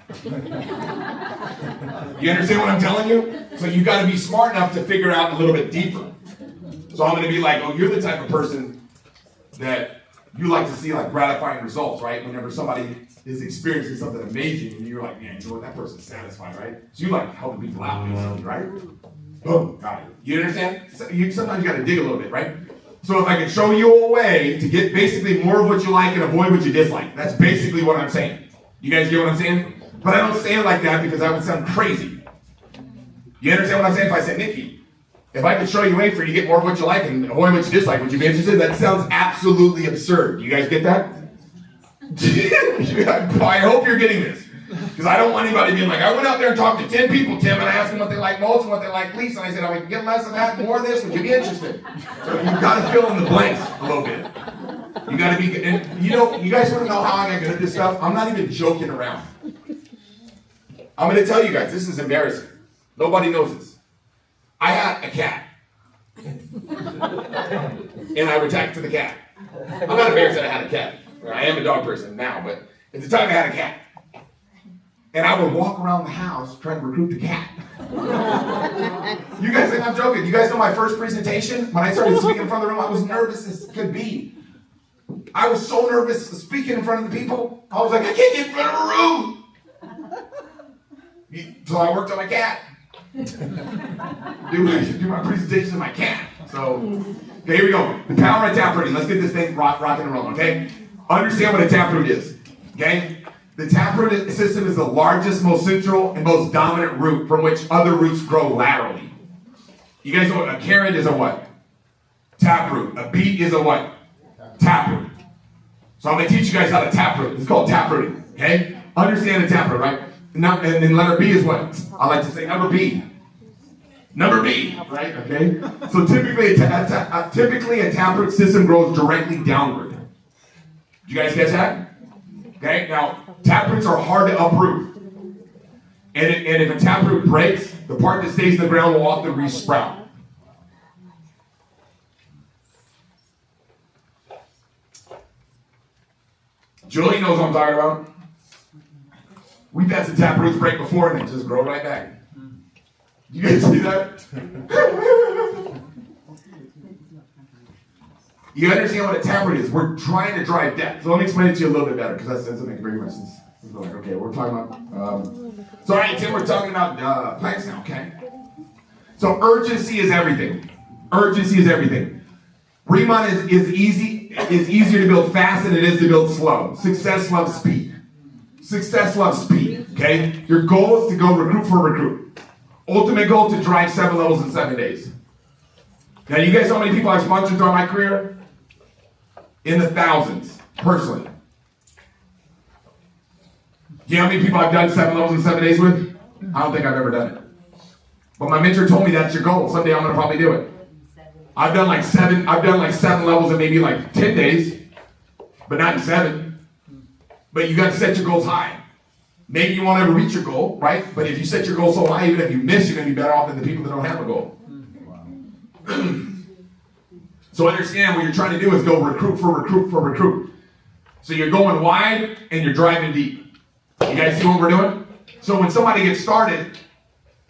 You understand what I'm telling you? So you got to be smart enough to figure out a little bit deeper. So I'm going to be like, oh, you're the type of person that you like to see like gratifying results, right? Whenever somebody is experiencing something amazing and you're like, man, you know what, that person's satisfied, right? So you like helping people out, basically, right? Boom, got it. You understand? So sometimes you got to dig a little bit, right? So if I can show you a way to get basically more of what you like and avoid what you dislike, that's basically what I'm saying. You guys get what I'm saying? But I don't say it like that because I would sound crazy. You understand what I'm saying? If I said, Nikki, if I could show you a way for you to get more of what you like and avoid what you dislike, would you be interested? That sounds absolutely absurd. You guys get that? I hope you're getting this. Because I don't want anybody being like, I went out there and talked to 10 people, Tim, and I asked them what they like most and what they like least. And I said, I can get less of that, more of this. Would you be interested? So you've got to fill in the blanks a little bit. You got to be, and you guys want to know how I got good at this stuff? I'm not even joking around. I'm going to tell you guys, this is embarrassing. Nobody knows this. I had a cat. And I would talk to the cat. I'm not embarrassed that I had a cat. I am a dog person now, but at the time I had a cat. And I would walk around the house trying to recruit the cat. You guys think I'm joking? You guys know my first presentation? When I started speaking in front of the room, I was nervous as could be. I was so nervous speaking in front of the people. I was like, I can't get in front of a room. So I worked on my cat. do my presentation to my cat. So, okay, here we go. The power of taproot. Let's get this thing rocking and rolling, okay? Understand what a taproot is, okay? The taproot system is the largest, most central, and most dominant root from which other roots grow laterally. You guys know what a carrot is? A what? Taproot. A beet is a what? Taproot. So I'm going to teach you guys how to taproot. It's called taprooting, okay? Understand the taproot, right? Now, and then letter B is what? I like to say number B. Number B, right? Okay? So typically a taproot system grows directly downward. Did you guys catch that? Okay, now taproots are hard to uproot. And if a taproot breaks, the part that stays in the ground will often re-sprout. Julie knows what I'm talking about. We've had some taproots break before and they just grow right back. You guys see that? You understand what a taproot is? We're trying to drive depth. So let me explain it to you a little bit better, because that doesn't make very much sense. Like, okay, we're talking about. So, all right, Tim, we're talking about plants now, okay? So, urgency is everything. Urgency is everything. Riman is easier to build fast than it is to build slow. Success loves speed. Success loves speed, okay? Your goal is to go recruit for recruit. Ultimate goal to drive 7 levels in 7 days. Now, you guys know how many people I've sponsored throughout my career? In the thousands, personally. Do you know how many people I've done 7 levels in 7 days with? I don't think I've ever done it. But my mentor told me that's your goal. Someday I'm gonna probably do it. I've done like 7 levels in maybe like 10 days, but not in 7. But you gotta set your goals high. Maybe you won't ever reach your goal, right? But if you set your goal so high, even if you miss, you're gonna be better off than the people that don't have a goal. So understand what you're trying to do is go recruit for recruit for recruit. So you're going wide and you're driving deep. You guys see what we're doing? So when somebody gets started,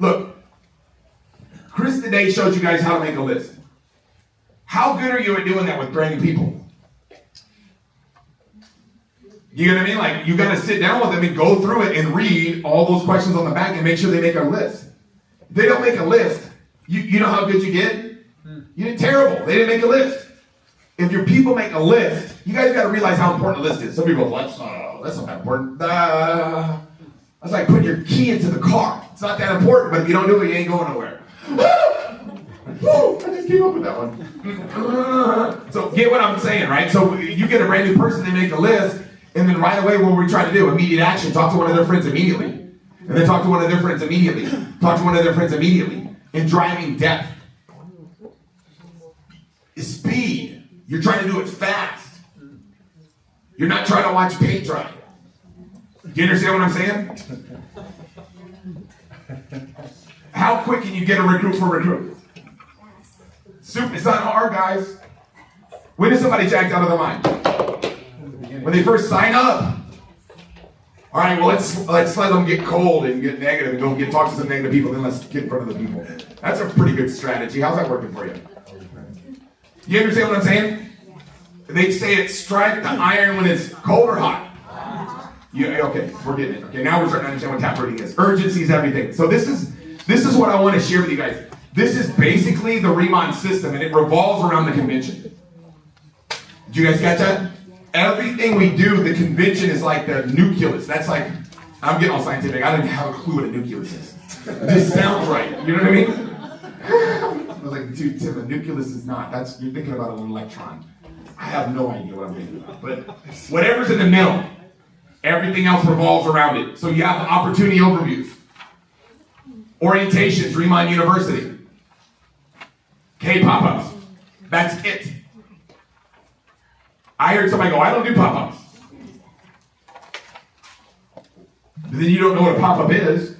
look, Chris today showed you guys how to make a list. How good are you at doing that with brand new people? You know what I mean? Like, you got to sit down with them and go through it and read all those questions on the back and make sure they make a list. If they don't make a list, you know how good you did? You did terrible. They didn't make a list. If your people make a list, you guys got to realize how important a list is. Some people go, that's not that important. That's like putting your key into the car. It's not that important, but if you don't do it, you ain't going nowhere. Woo, I just came up with that one. So get what I'm saying, right? So you get a brand new person, they make a list, and then right away, what we're trying to do, immediate action, talk to one of their friends immediately. And then talk to one of their friends immediately. Talk to one of their friends immediately. And driving depth. Speed. You're trying to do it fast. You're not trying to watch paint dry. Do you understand what I'm saying? How quick can you get a recruit for recruit? It's not hard, guys. When is somebody jacked out of their mind? When they first sign up. All right, well, let's let them get cold and get negative and go talk to some negative people, then let's get in front of the people. That's a pretty good strategy. How's that working for you? You understand what I'm saying? They say it's strike the iron when it's cold or hot. Yeah, okay, we're getting it. Okay, now we're starting to understand what taprooting is. Urgency is everything. So this is what I want to share with you guys. This is basically the Riman system, and it revolves around the convention. Did you guys catch that? Everything we do, the convention is like the nucleus. That's like, I'm getting all scientific. I don't even have a clue what a nucleus is. This sounds right. You know what I mean? I was like, dude, Tim, a nucleus is not. You're thinking about an electron. I have no idea what I'm thinking about. But whatever's in the middle, everything else revolves around it. So you have opportunity overviews, orientations, Riman University, K pop-ups. That's it. I heard somebody go, I don't do pop-ups. But then you don't know what a pop-up is.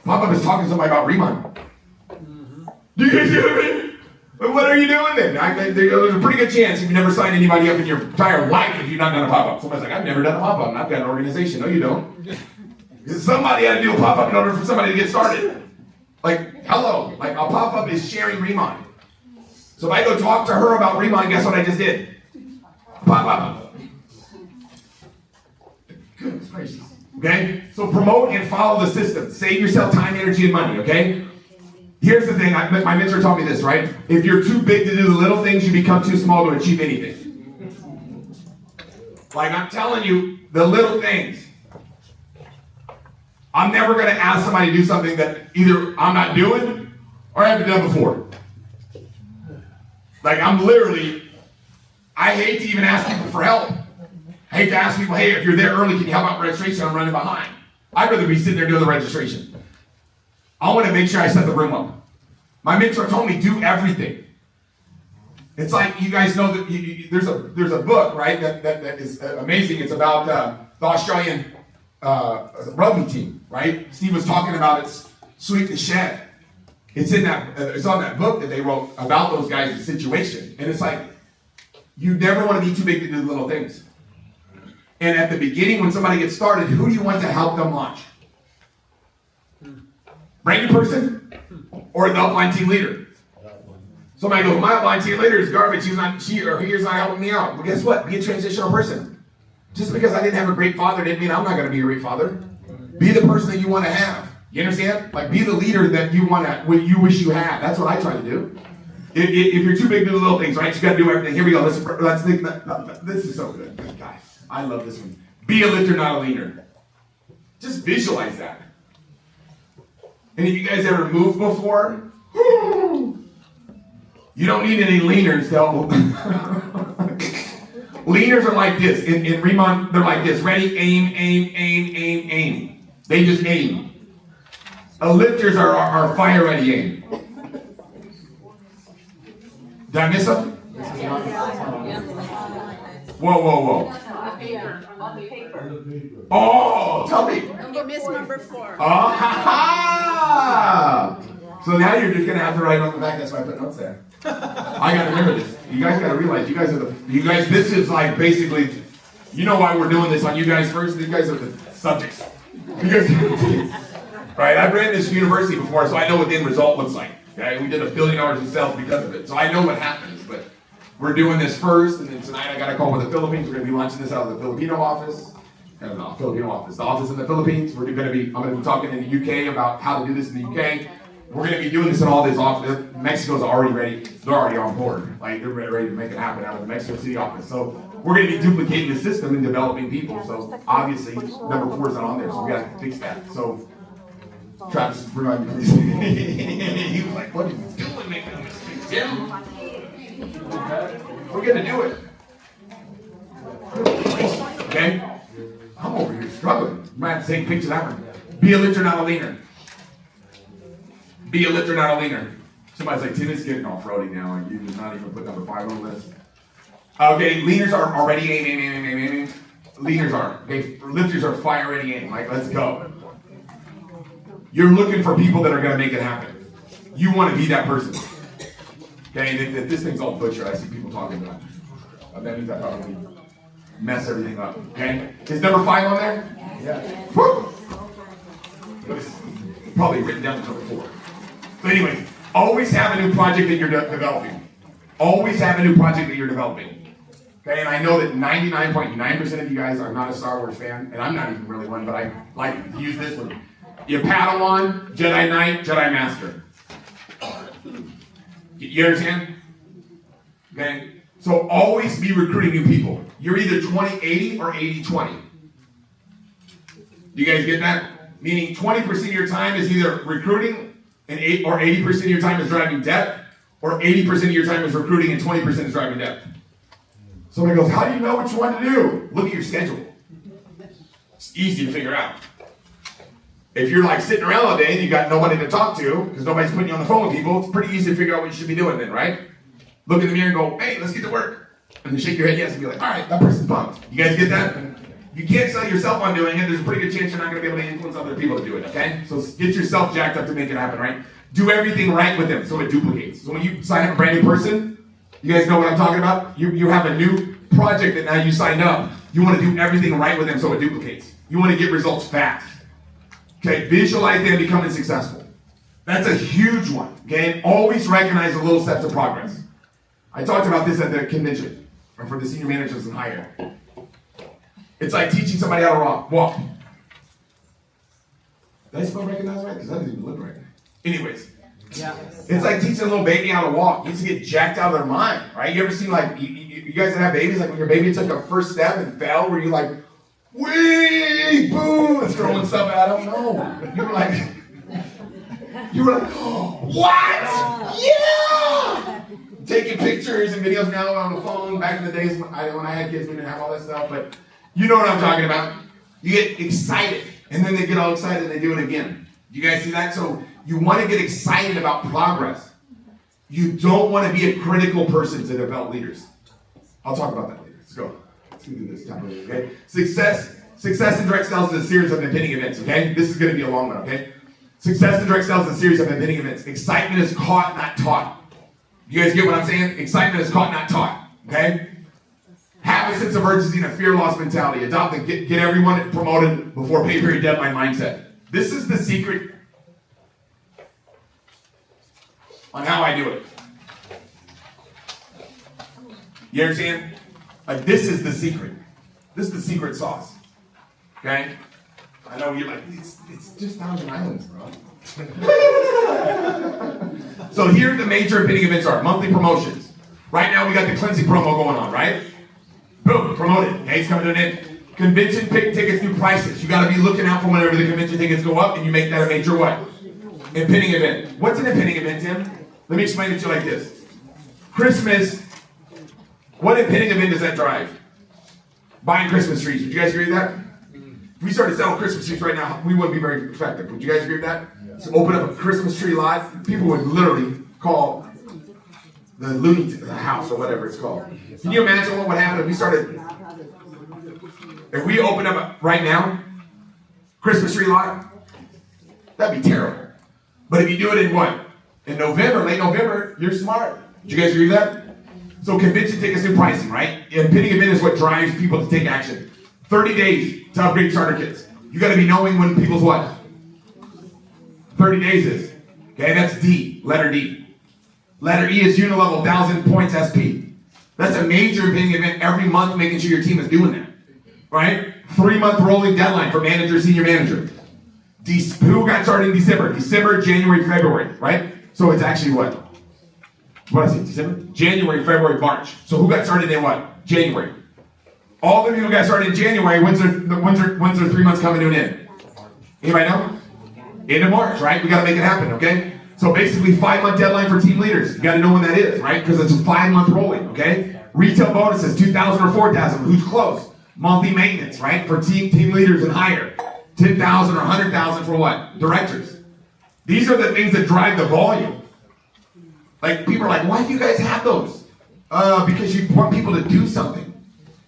Pop-up is talking to somebody about Riman. Do you guys know what I mean? What are you doing then? There's a pretty good chance if you never signed anybody up in your entire life if you've not done a pop-up. Somebody's like, I've never done a pop-up, and I've got an organization. No, you don't. Somebody had to do a pop-up in order for somebody to get started. Like, hello. Like, a pop-up is sharing Riman. So if I go talk to her about Riman, guess what I just did? Pop-up. Goodness gracious. Okay? So promote and follow the system. Save yourself time, energy, and money, okay? Here's the thing, my mentor taught me this, right? If you're too big to do the little things, you become too small to achieve anything. Like, I'm telling you, the little things. I'm never going to ask somebody to do something that either I'm not doing or I haven't done before. Like, I hate to even ask people for help. I hate to ask people, hey, if you're there early, can you help out registration? I'm running behind. I'd rather be sitting there doing the registration. I want to make sure I set the room up. My mentor told me, do everything. It's like you guys know that there's a book, right, that is amazing. It's about the Australian rugby team, right? Steve was talking about it, Sweep the Shed. It's on that book that they wrote about those guys' situation. And it's like, you never want to be too big to do little things. And at the beginning, when somebody gets started, who do you want to help them launch? Brand new person or the upline team leader? Somebody goes, my upline team leader is garbage. He is not helping me out. Well, guess what? Be a transitional person. Just because I didn't have a great father didn't mean I'm not going to be a great father. Be the person that you want to have. You understand? Like, be the leader that you want to, what you wish you had. That's what I try to do. If you're too big to do little things, right? You got to do everything. Here we go. Let's think. This is so good, guys. I love this one. Be a lifter, not a leaner. Just visualize that. And if you guys ever moved before, you don't need any leaners to help. Leaners are like this. In Riman, they're like this. Ready, aim, aim, aim, aim, aim. They just aim. Lifters are fire ready aim. Did I miss something? Whoa. Oh, tell me. You missed number 4. Oh, ha. So now you're just gonna have to write on the back. That's why I put notes there. I gotta remember this. You guys gotta realize, this is like basically, you know why we're doing this on you guys first? You guys are the subjects. Right, I've ran this university before, so I know what the end result looks like. Okay, we did $1 billion in sales because of it, so I know what happens. But we're doing this first, and then tonight I got a call with the Philippines. We're going to be launching this out of the Filipino office. The office in the Philippines. I'm going to be talking in the UK about how to do this in the UK. We're going to be doing this in all this office. Mexico's already ready. They're already on board. Like, they're ready to make it happen out of the Mexico City office. So we're going to be duplicating the system and developing people. So obviously, number 4 is not on there, so we got to fix that. So Travis, remind me, please. He was like, what are you doing making a mistake, Jim? We're going to do it. Okay? I'm over here struggling. You might have to take a picture of that one. Be a lifter, not a leaner. Be a lifter, not a leaner. Somebody's like, Tim is getting off-roading now, and you did not even put number 5 on the list. Okay, leaners are already aim. Leaners are. Okay, lifters are fire ready aim. Like, let's go. You're looking for people that are going to make it happen. You want to be that person. Okay, and if this thing's all butchered, I see people talking about it. That means I probably mess everything up. Okay? Is number 5 on there? Yeah. Woo! It's probably written down to number 4. So anyway, always have a new project that you're developing. Always have a new project that you're developing. Okay, and I know that 99.9% of you guys are not a Star Wars fan, and I'm not even really one, but I like to use this one. You Padawan, Jedi Knight, Jedi Master. You understand? Okay? So always be recruiting new people. You're either 20-80 or 80-20. Do you guys get that? Meaning 20% of your time is either recruiting, and 80% of your time is driving depth, or 80% of your time is recruiting and 20% is driving depth. Somebody goes, how do you know which one to do? Look at your schedule. It's easy to figure out. If you're like sitting around all day and you got nobody to talk to, because nobody's putting you on the phone with people, it's pretty easy to figure out what you should be doing then, right? Look in the mirror and go, hey, let's get to work. And then shake your head yes and be like, all right, that person's pumped. You guys get that? You can't sell yourself on doing it. There's a pretty good chance you're not going to be able to influence other people to do it, okay? So get yourself jacked up to make it happen, right? Do everything right with them so it duplicates. So when you sign up a brand new person, you guys know what I'm talking about? You have a new project that now you signed up. You want to do everything right with them so it duplicates. You want to get results fast. Okay, visualize them becoming successful. That's a huge one, okay? And always recognize the little steps of progress. I talked about this at the convention, or for the senior managers and higher. It's like teaching somebody how to walk. Did I spell recognize right? Because that didn't even look right. Anyways, yeah. It's like teaching a little baby how to walk. You need to get jacked out of their mind, right? You ever seen like, you guys that have babies, like when your baby took a first step and fell, where you like, wee, boom, and throwing stuff at them? No. You were like, what? Yeah! Taking pictures and videos now on the phone. Back in the days when I had kids, we didn't have all that stuff, but you know what I'm talking about. You get excited, and then they get all excited and they do it again. You guys see that? So you want to get excited about progress. You don't want to be a critical person to develop leaders. I'll talk about that later. Let's go. Let's do this. Okay? Success in direct sales is a series of impending events, okay? This is going to be a long one, okay? Success in direct sales is a series of impending events. Excitement is caught, not taught. You guys get what I'm saying? Excitement is caught, not taught, okay? Have a sense of urgency and a fear loss mentality. Adopt the get everyone promoted before pay period deadline mindset. This is the secret on how I do it. You understand? Like, this is the secret. This is the secret sauce. Okay? I know you're like, it's just Thousand Islands, bro. So here the major impending events are. Monthly promotions. Right now we got the cleansing promo going on, right? Boom, promoted. Okay, it's coming to an end. Convention pick tickets, new prices. You got to be looking out for whenever the convention tickets go up, and you make that a major what? Impending event. What's an impending event, Tim? Let me explain it to you like this. Christmas, what impending event does that drive? Buying Christmas trees. Would you guys agree with that? If we started selling Christmas trees right now, we wouldn't be very effective. Would you guys agree with that? Yeah. So open up a Christmas tree lot, people would literally call the house or whatever it's called. Can you imagine what would happen if we started? If we open up right now, Christmas tree lot, that'd be terrible. But if you do it in what? In November, late November, you're smart. Did you guys agree with that? So convention tickets and pricing, right? Impending event is what drives people to take action. 30 days to upgrade starter kits. You got to be knowing when people's what? 30 days is. Okay, that's D, letter D. Letter E is unilevel, 1,000 points SP. That's a major impending event every month, making sure your team is doing that. Right? 3-month rolling deadline for manager, senior manager. Who got started in December? December, January, February, right? So it's actually what? What did I say? December? January, February, March. So who got started in what? January. All the people got started in January. When's their 3 months coming to an end? Anybody know? End of March, right? We got to make it happen, okay? So basically, 5-month deadline for team leaders. You got to know when that is, right? Because it's a 5-month rolling, okay? Retail bonuses, 2,000 or 4,000. Who's close? Monthly maintenance, right? For team leaders and higher. 10,000 or 100,000 for what? Directors. These are the things that drive the volume. Like, people are like, why do you guys have those? Because you want people to do something.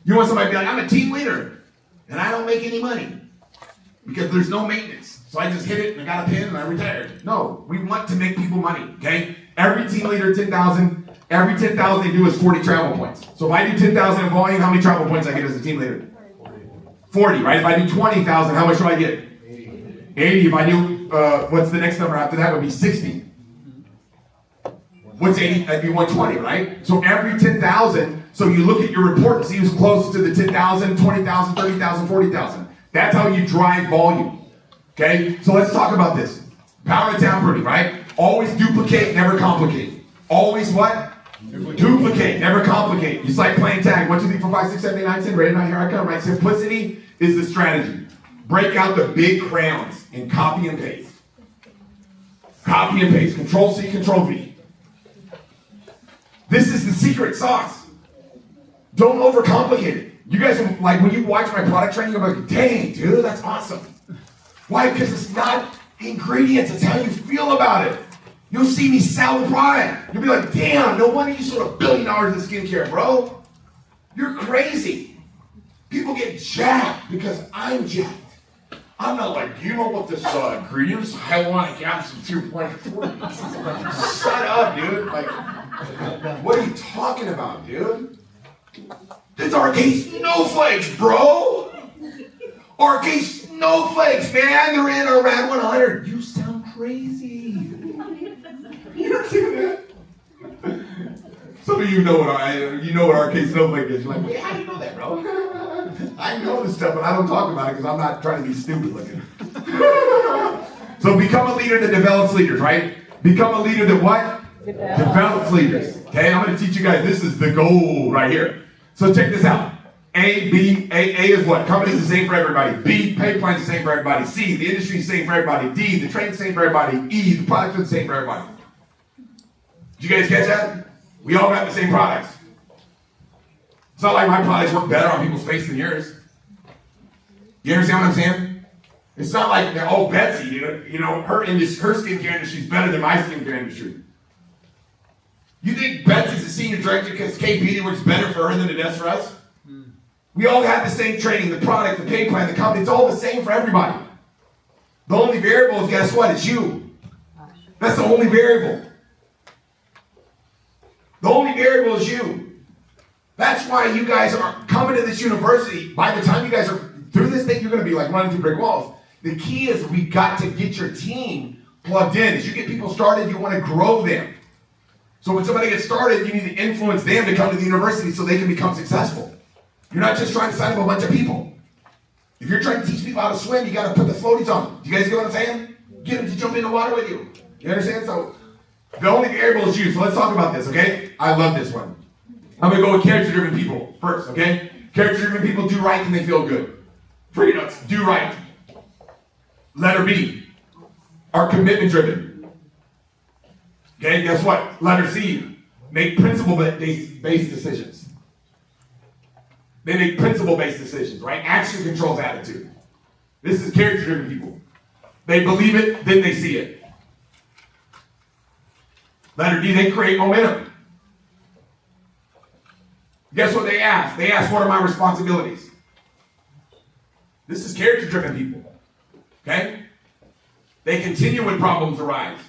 You want somebody to be like, I'm a team leader, and I don't make any money. Because there's no maintenance. So I just hit it, and I got a pin, and I retired. No, we want to make people money, okay? Every team leader, 10,000. Every 10,000 they do is 40 travel points. So if I do 10,000 in volume, how many travel points I get as a team leader? 40, right? If I do 20,000, how much do I get? 80. If I do, what's the next number after that would be 60. What's 80? That'd be 120, right? So every 10,000, so you look at your report and see who's close to the 10,000, 20,000, 30,000, 40,000. That's how you drive volume. Okay? So let's talk about this. Power of town pruning, right? Always duplicate, never complicate. Always what? Duplicate, never complicate. It's like playing tag. 1, 2, 3, 4, 5, 6, 7, 8, 9, 10. Ready now, here I come, right? Simplicity is the strategy. Break out the big crayons and copy and paste. Copy and paste. Control C, Control V. This is the secret sauce. Don't overcomplicate it. You guys, like, when you watch my product training, you're like, dang, dude, that's awesome. Why? Because it's not ingredients. It's how you feel about it. You'll see me sell the product. You'll be like, damn, no wonder you sold $1 billion in skincare, bro. You're crazy. People get jacked because I'm jacked. I'm not like, you know what this ingredients? Hyaluronic acid 2.4. Shut up, dude. Like, what are you talking about, dude? It's RK Snowflakes, bro. RK Snowflakes, man. They're in around 100. You sound crazy. You don't do that. Some of you know what RK Snowflake is. You're like, wait, how do you know that, bro? I know this stuff, but I don't talk about it because I'm not trying to be stupid looking. So become a leader that develops leaders, right? Become a leader that what? Develops leaders. Okay, I'm going to teach you guys. This is the goal right here. So check this out. A is what? Company's the same for everybody. B, pay plan's the same for everybody. C, the industry's the same for everybody. D, the train's the same for everybody. E, the products are the same for everybody. Did you guys catch that? We all got the same products. It's not like my products work better on people's face than yours. You understand what I'm saying? It's not like, oh, Betsy, her skincare industry is better than my skincare industry. You think Beth is the senior director because KP works better for her than it does for us? We all have the same training, the product, the pay plan, the company. It's all the same for everybody. The only variable is, guess what? It's you. That's the only variable. The only variable is you. That's why you guys are coming to this university. By the time you guys are through this thing, you're going to be like running through brick walls. The key is we've got to get your team plugged in. As you get people started, you want to grow them. So when somebody gets started, you need to influence them to come to the university so they can become successful. You're not just trying to sign up a bunch of people. If you're trying to teach people how to swim, you got to put the floaties on them. Do you guys get what I'm saying? Get them to jump in the water with you. You understand? So the only variable is you. So let's talk about this, okay? I love this one. I'm going to go with character-driven people first, okay? Character-driven people do right and they feel good. Freedoms, do right. Letter B, are commitment-driven. Okay, guess what? Letter C, make principle-based decisions. They make principle-based decisions, right? Action controls attitude. This is character-driven people. They believe it, then they see it. Letter D, they create momentum. Guess what they ask? They ask, what are my responsibilities? This is character-driven people. Okay? They continue when problems arise.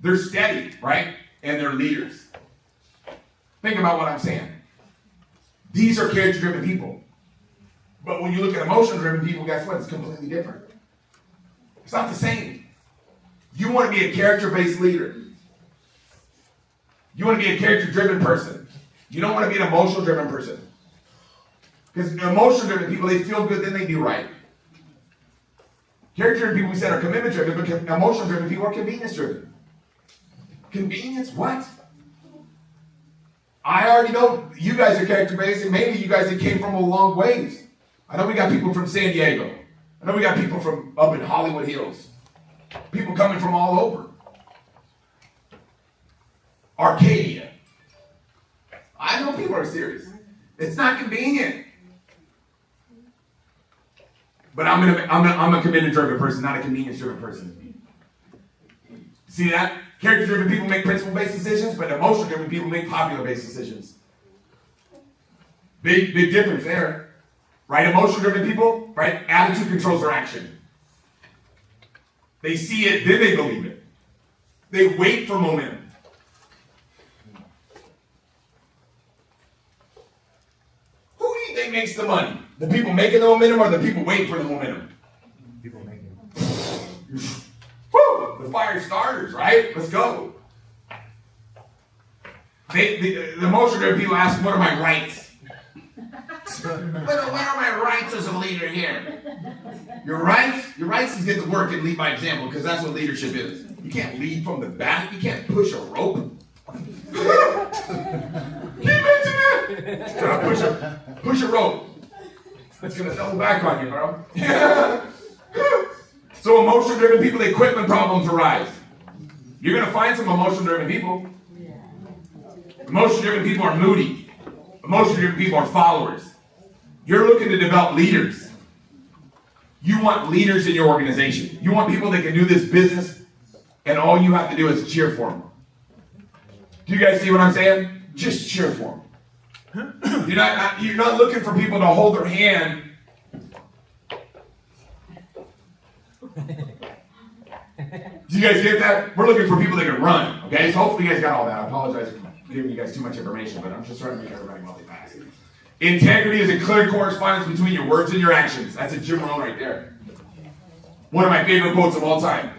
They're steady, right? And they're leaders. Think about what I'm saying. These are character-driven people. But when you look at emotion-driven people, guess what? It's completely different. It's not the same. You want to be a character-based leader. You want to be a character-driven person. You don't want to be an emotional-driven person. Because emotion-driven people, they feel good, then they do right. Character-driven people, we said, are commitment-driven, but emotional-driven people are convenience-driven. Convenience? What? I already know you guys are character-based, and maybe you guys that came from a long ways. I know we got people from San Diego. I know we got people from up in Hollywood Hills. People coming from all over. Arcadia. I know people are serious. It's not convenient. But I'm a commitment-driven person, not a convenience-driven person. See that? Character-driven people make principle-based decisions, but emotion-driven people make popular-based decisions. Big difference there. Right? Emotion-driven people, right? Attitude controls their action. They see it, then they believe it. They wait for momentum. Who do you think makes the money? The people making the momentum or the people waiting for the momentum? People making it. Woo! The fire starters, right? Let's go. The emotion-driven people ask, what are my rights? What are my rights as a leader here? Your rights? Your rights is get to work and lead by example, because that's what leadership is. You can't lead from the back. You can't push a rope. Can you imagine that? Push a rope. It's going to double back on you, bro. So emotion-driven people, they quit when problems arise. You're going to find some emotion-driven people. Emotion-driven people are moody. Emotion-driven people are followers. You're looking to develop leaders. You want leaders in your organization. You want people that can do this business, and all you have to do is cheer for them. Do you guys see what I'm saying? Just cheer for them. You're not looking for people to hold their hand. Do you guys get that? We're looking for people that can run. Okay, so hopefully you guys got all that. I apologize for giving you guys too much information, but I'm just trying to make everybody multitask. Integrity is a clear correspondence between your words and your actions. That's a Jim Rohn right there. One of my favorite quotes of all time.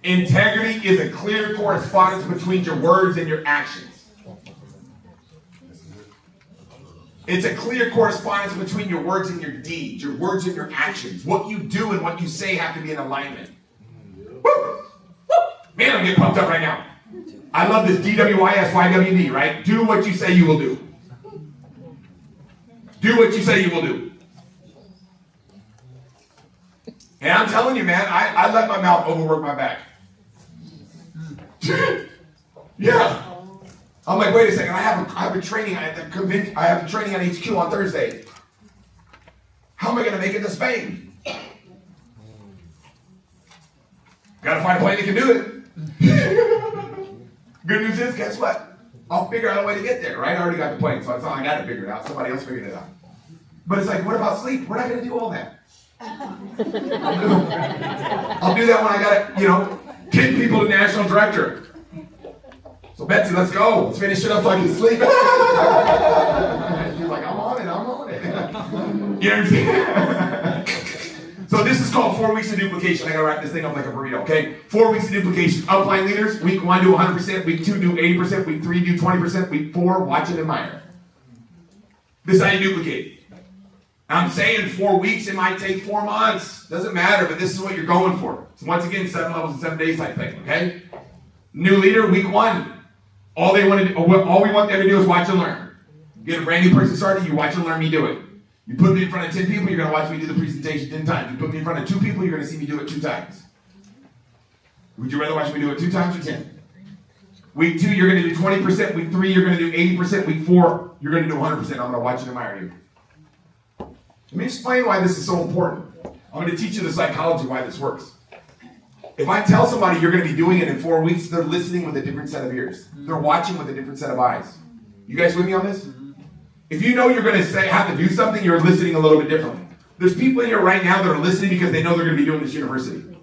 Integrity is a clear correspondence between your words and your actions. It's a clear correspondence between your words and your deeds, your words and your actions. What you do and what you say have to be in alignment. Woo! Woo! Man, I'm getting pumped up right now. I love this DWISYWD, right? Do what you say you will do. Do what you say you will do. And I'm telling you, man, I let my mouth overwork my back. Yeah. I'm like, wait a second, I have a training, I have a training on HQ on Thursday. How am I gonna make it to Spain? Gotta find a plane that can do it. Good news is, guess what? I'll figure out a way to get there, right? I already got the plane, so it's not like I got to figure it out. Somebody else figured it out. But it's like, what about sleep? We're not going to do all that. I'll do that when I got, 10 people to national director. So Betsy, let's go. Let's finish it up so I can sleep. She's like, I'm on it. You understand? So this is called 4 weeks of duplication. I gotta wrap this thing up like a burrito, okay? 4 weeks of duplication. Upline leaders, week 1 do 100%, week 2 do 80%, week 3 do 20%, week 4 watch and admire. This is how you duplicate. I'm saying 4 weeks, it might take 4 months. Doesn't matter, but this is what you're going for. So once again, 7 levels in 7 days type thing, okay? New leader, week 1. All we want them to do is watch and learn. You get a brand new person started, you watch and learn me do it. You put me in front of 10 people, you're going to watch me do the presentation 10 times. You put me in front of 2 people, you're going to see me do it 2 times. Would you rather watch me do it 2 times or 10? Week 2, you're going to do 20%. Week 3, you're going to do 80%. Week 4, you're going to do 100%. I'm going to watch and admire you. Let me explain why this is so important. I'm going to teach you the psychology why this works. If I tell somebody you're going to be doing it in 4 weeks, they're listening with a different set of ears. They're watching with a different set of eyes. You guys with me on this? If you know you're going to have to do something, you're listening a little bit differently. There's people in here right now that are listening because they know they're going to be doing this university.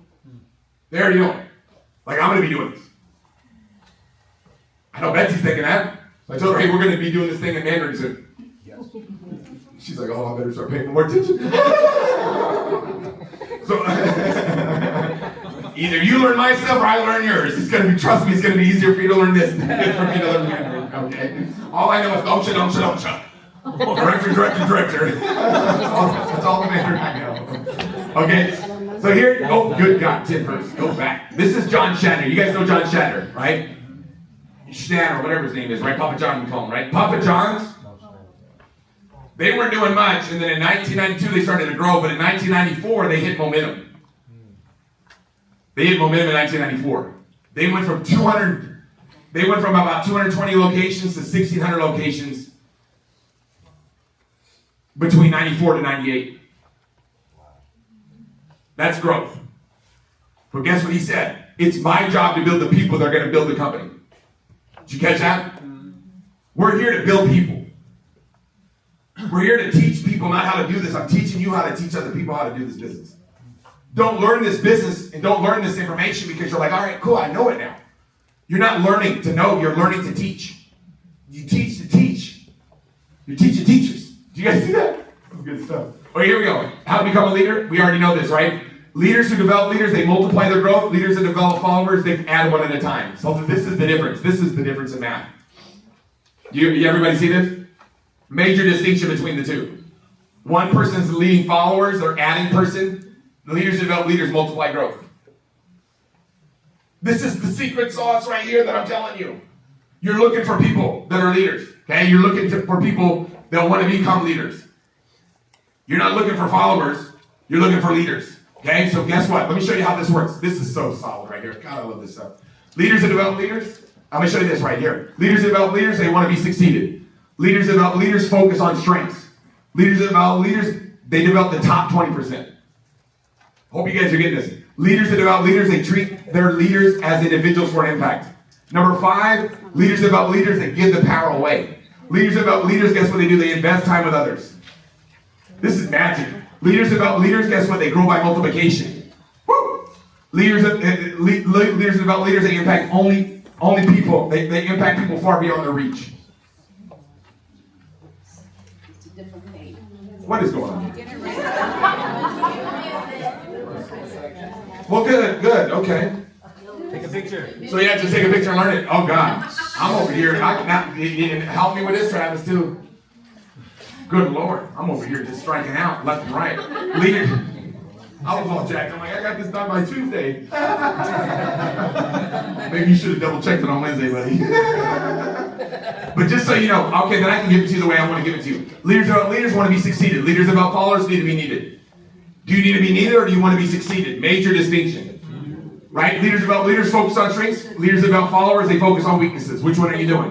They already know. Like, I'm going to be doing this. I know Betsy's thinking that. I told her, hey, we're going to be doing this thing in Mandarin soon. Yes. She's like, oh, I better start paying more attention. So, either you learn my stuff or I learn yours. It's going to be, trust me, it's going to be easier for you to learn this than for me to learn Mandarin. Okay? All I know is omcha. Director. That's all the Mandarin I know. Okay? So here, good God, Tim first. Go back. This is John Shatter. You guys know John Shatter, right? Shatter, whatever his name is, right? Papa John, we call him, right? Papa John's, they weren't doing much, and then in 1992 they started to grow, but in 1994 they hit momentum. They hit momentum in 1994. They went from about 220 locations to 1,600 locations between 94 to 98. That's growth. But guess what he said? It's my job to build the people that are going to build the company. Did you catch that? We're here to build people. We're here to teach people not how to do this. I'm teaching you how to teach other people how to do this business. Don't learn this business and don't learn this information because you're like, all right, cool, I know it now. You're not learning to know, you're learning to teach. You teach to teach. You're teaching teachers. Do you guys see that? That's good stuff. Okay, here we go. How to become a leader? We already know this, right? Leaders who develop leaders, they multiply their growth. Leaders that develop followers, they add one at a time. So this is the difference. This is the difference in math. You everybody see this? Major distinction between the two. One person's leading followers, they're adding person. The leaders who develop leaders multiply growth. This is the secret sauce right here that I'm telling you. You're looking for people that are leaders. Okay? You're looking for people that want to become leaders. You're not looking for followers. You're looking for leaders. Okay? So guess what? Let me show you how this works. This is so solid right here. God, I love this stuff. Leaders that develop leaders. I'm going to show you this right here. Leaders that develop leaders, they want to be succeeded. Leaders that develop leaders focus on strengths. Leaders that develop leaders, they develop the top 20%. Hope you guys are getting this. Leaders that develop leaders, they treat their leaders as individuals for an impact. Number 5, leaders that develop leaders, they give the power away. Leaders that develop leaders, guess what they do? They invest time with others. This is magic. Leaders that develop leaders, guess what? They grow by multiplication. Woo! Leaders that develop leaders, they impact only people. They impact people far beyond their reach. What is going on? Well, good, okay. Take a picture. So you have to take a picture and learn it. Oh God, I'm over here. Help me with this, Travis, too. Good Lord, I'm over here just striking out left and right. Leaders, I was all jacked. I'm like, I got this done by Tuesday. Maybe you should have double checked it on Wednesday, buddy. But just so you know, okay, then I can give it to you the way I want to give it to you. Leaders want to be succeeded. Leaders about followers need to be needed. Do you need to be needed or do you want to be succeeded? Major distinction. Right? Leaders about leaders focus on strengths. Leaders about followers, they focus on weaknesses. Which one are you doing?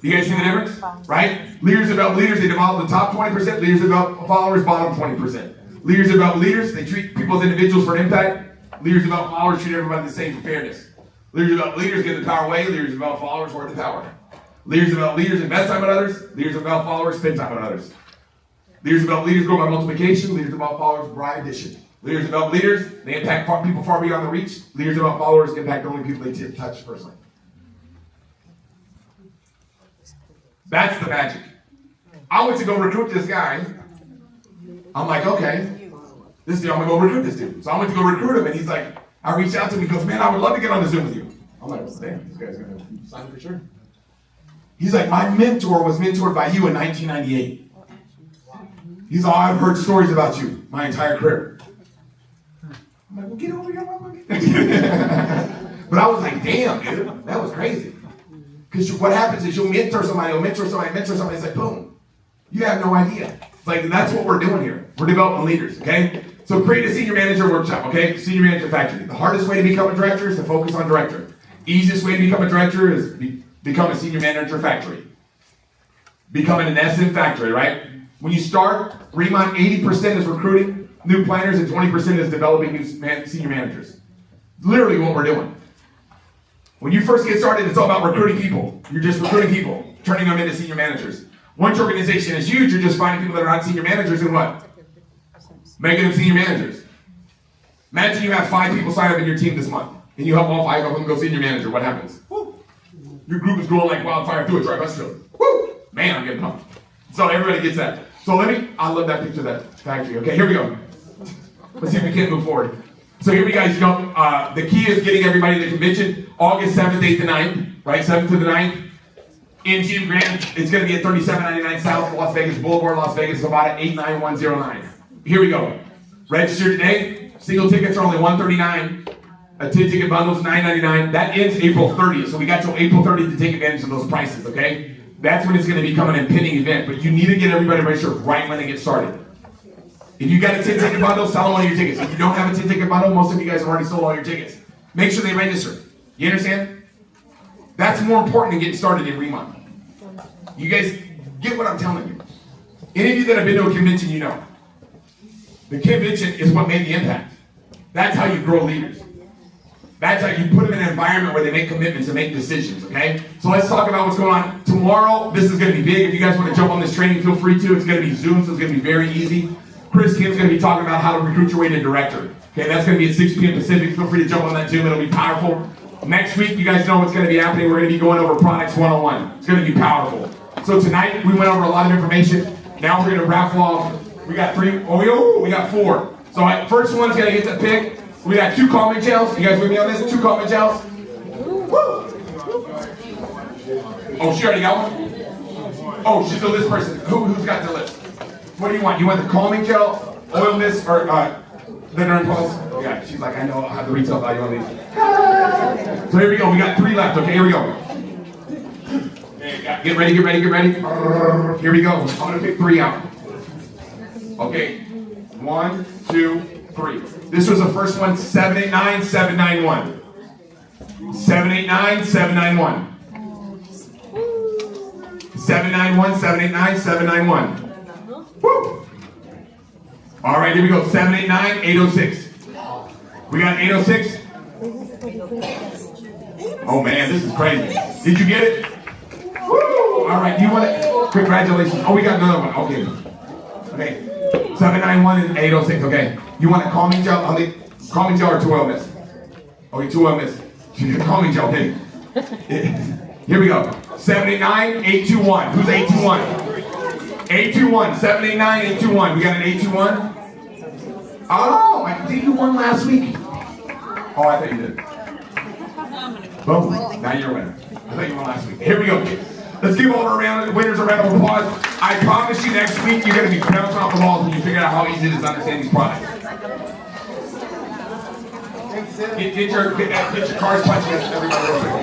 You guys see the difference? Right? Leaders about leaders, they develop the top 20%. Leaders about followers, bottom 20%. Leaders about leaders, they treat people as individuals for an impact. Leaders develop followers, treat everybody the same for fairness. Leaders give the power away, leaders develop followers, hoard the power. Leaders develop leaders, invest time with others. Leaders develop followers, spend time with others. Leaders develop leaders, grow by multiplication. Leaders develop followers, by addition. Leaders develop leaders, they impact people far beyond their reach. Leaders develop followers, impact only people they touch personally. That's the magic. I went to go recruit this guy. I'm like, okay, this dude, I'm gonna go recruit this dude. So I went to go recruit him, and he's like, I reached out to him, he goes, man, I would love to get on the Zoom with you. I'm like, well, damn, this guy's gonna sign for sure. He's like, my mentor was mentored by you in 1998. He's all, I've heard stories about you my entire career. I'm like, well, get over here, motherfucker. But I was like, damn, dude, that was crazy. Because what happens is you'll mentor somebody, it's like, boom. You have no idea. Like, that's what we're doing here. We're developing leaders, okay? So create a senior manager workshop, okay? Senior manager factory. The hardest way to become a director is to focus on director. Easiest way to become a director is become a senior manager factory. Becoming an SM factory, right? When you start, Riman, 80% is recruiting new planners and 20% is developing new senior managers. Literally what we're doing. When you first get started, it's all about recruiting people. You're just recruiting people, turning them into senior managers. Once your organization is huge, you're just finding people that are not senior managers and what? Making them senior managers. Imagine you have 5 people sign up in your team this month, and you help all 5 of them go senior manager. What happens? Woo. Your group is growing like wildfire through it, right? Let's do it. Woo! Man, I'm getting pumped. So everybody gets that. So I love that picture of that factory. Okay, here we go. Let's see if we can move forward. So here we guys go. The key is getting everybody to the convention, August 7th, 8th, and 9th, right? 7th to the 9th. In Jim Grant, it's going to be at 3799 South Las Vegas Boulevard, Las Vegas, Nevada, 89109. Here we go. Register today. Single tickets are only $139. A 10-ticket bundle is $999. That ends April 30th, so we got till April 30th to take advantage of those prices, okay? That's when it's going to become an impending event, but you need to get everybody registered right when they get started. If you got a 10-ticket bundle, sell them all your tickets. If you don't have a 10-ticket bundle, most of you guys have already sold all your tickets. Make sure they register. You understand? That's more important than getting started in Riman. You guys get what I'm telling you. Any of you that have been to a convention, you know. The convention is what made the impact. That's how you grow leaders. That's how you put them in an environment where they make commitments and make decisions, okay? So let's talk about what's going on. Tomorrow, this is going to be big. If you guys want to jump on this training, feel free to. It's going to be Zoom, so it's going to be very easy. Chris Kim's going to be talking about how to recruit your way to director. Okay, that's going to be at 6 p.m. Pacific. Feel free to jump on that Zoom. It'll be powerful. Next week, you guys know what's going to be happening. We're going to be going over products 101. It's going to be powerful. So tonight, we went over a lot of information. Now we're going to raffle off. We got 3. We got 4. So first one's going to get to pick. We got 2 calming gels. You guys with me on this? 2 calming gels. Woo! Oh, she already got one? Oh, she's the list person. Who's got the list? What do you want? You want the calming gel, oil mist, or the Derm Pulse? Yeah, she's like, I know I have the retail value on these. So here we go. We got 3 left. Okay, here we go. Get ready. Here we go. I'm going to pick 3 out. Okay. 1, 2, 3. This was the first one. 789, 791. 789, 791. 791, 789, 791. Woo! All right, here we go. 789, 806. We got 806. Oh man, this is crazy. Did you get it? Woo! All right, you want it? Congratulations. Oh, we got another one. Okay. Okay. 791 and 806. Okay. You want a calming gel? Calming gel or 2 oil mist? Okay, 2 oil mist. Calming gel. Okay. Here we go. 789, 821. Who's 821? 821. 789, 821. We got an 821. Oh, I think you won last week. Oh, I thought you did. Boom. Now you're a winner. I thought you won last week. Here we go. Let's give all our winners a round of applause. I promise you next week you're going to be bouncing off the walls when you figure out how easy it is to understand these products. Get your cards punched in, everybody real quick.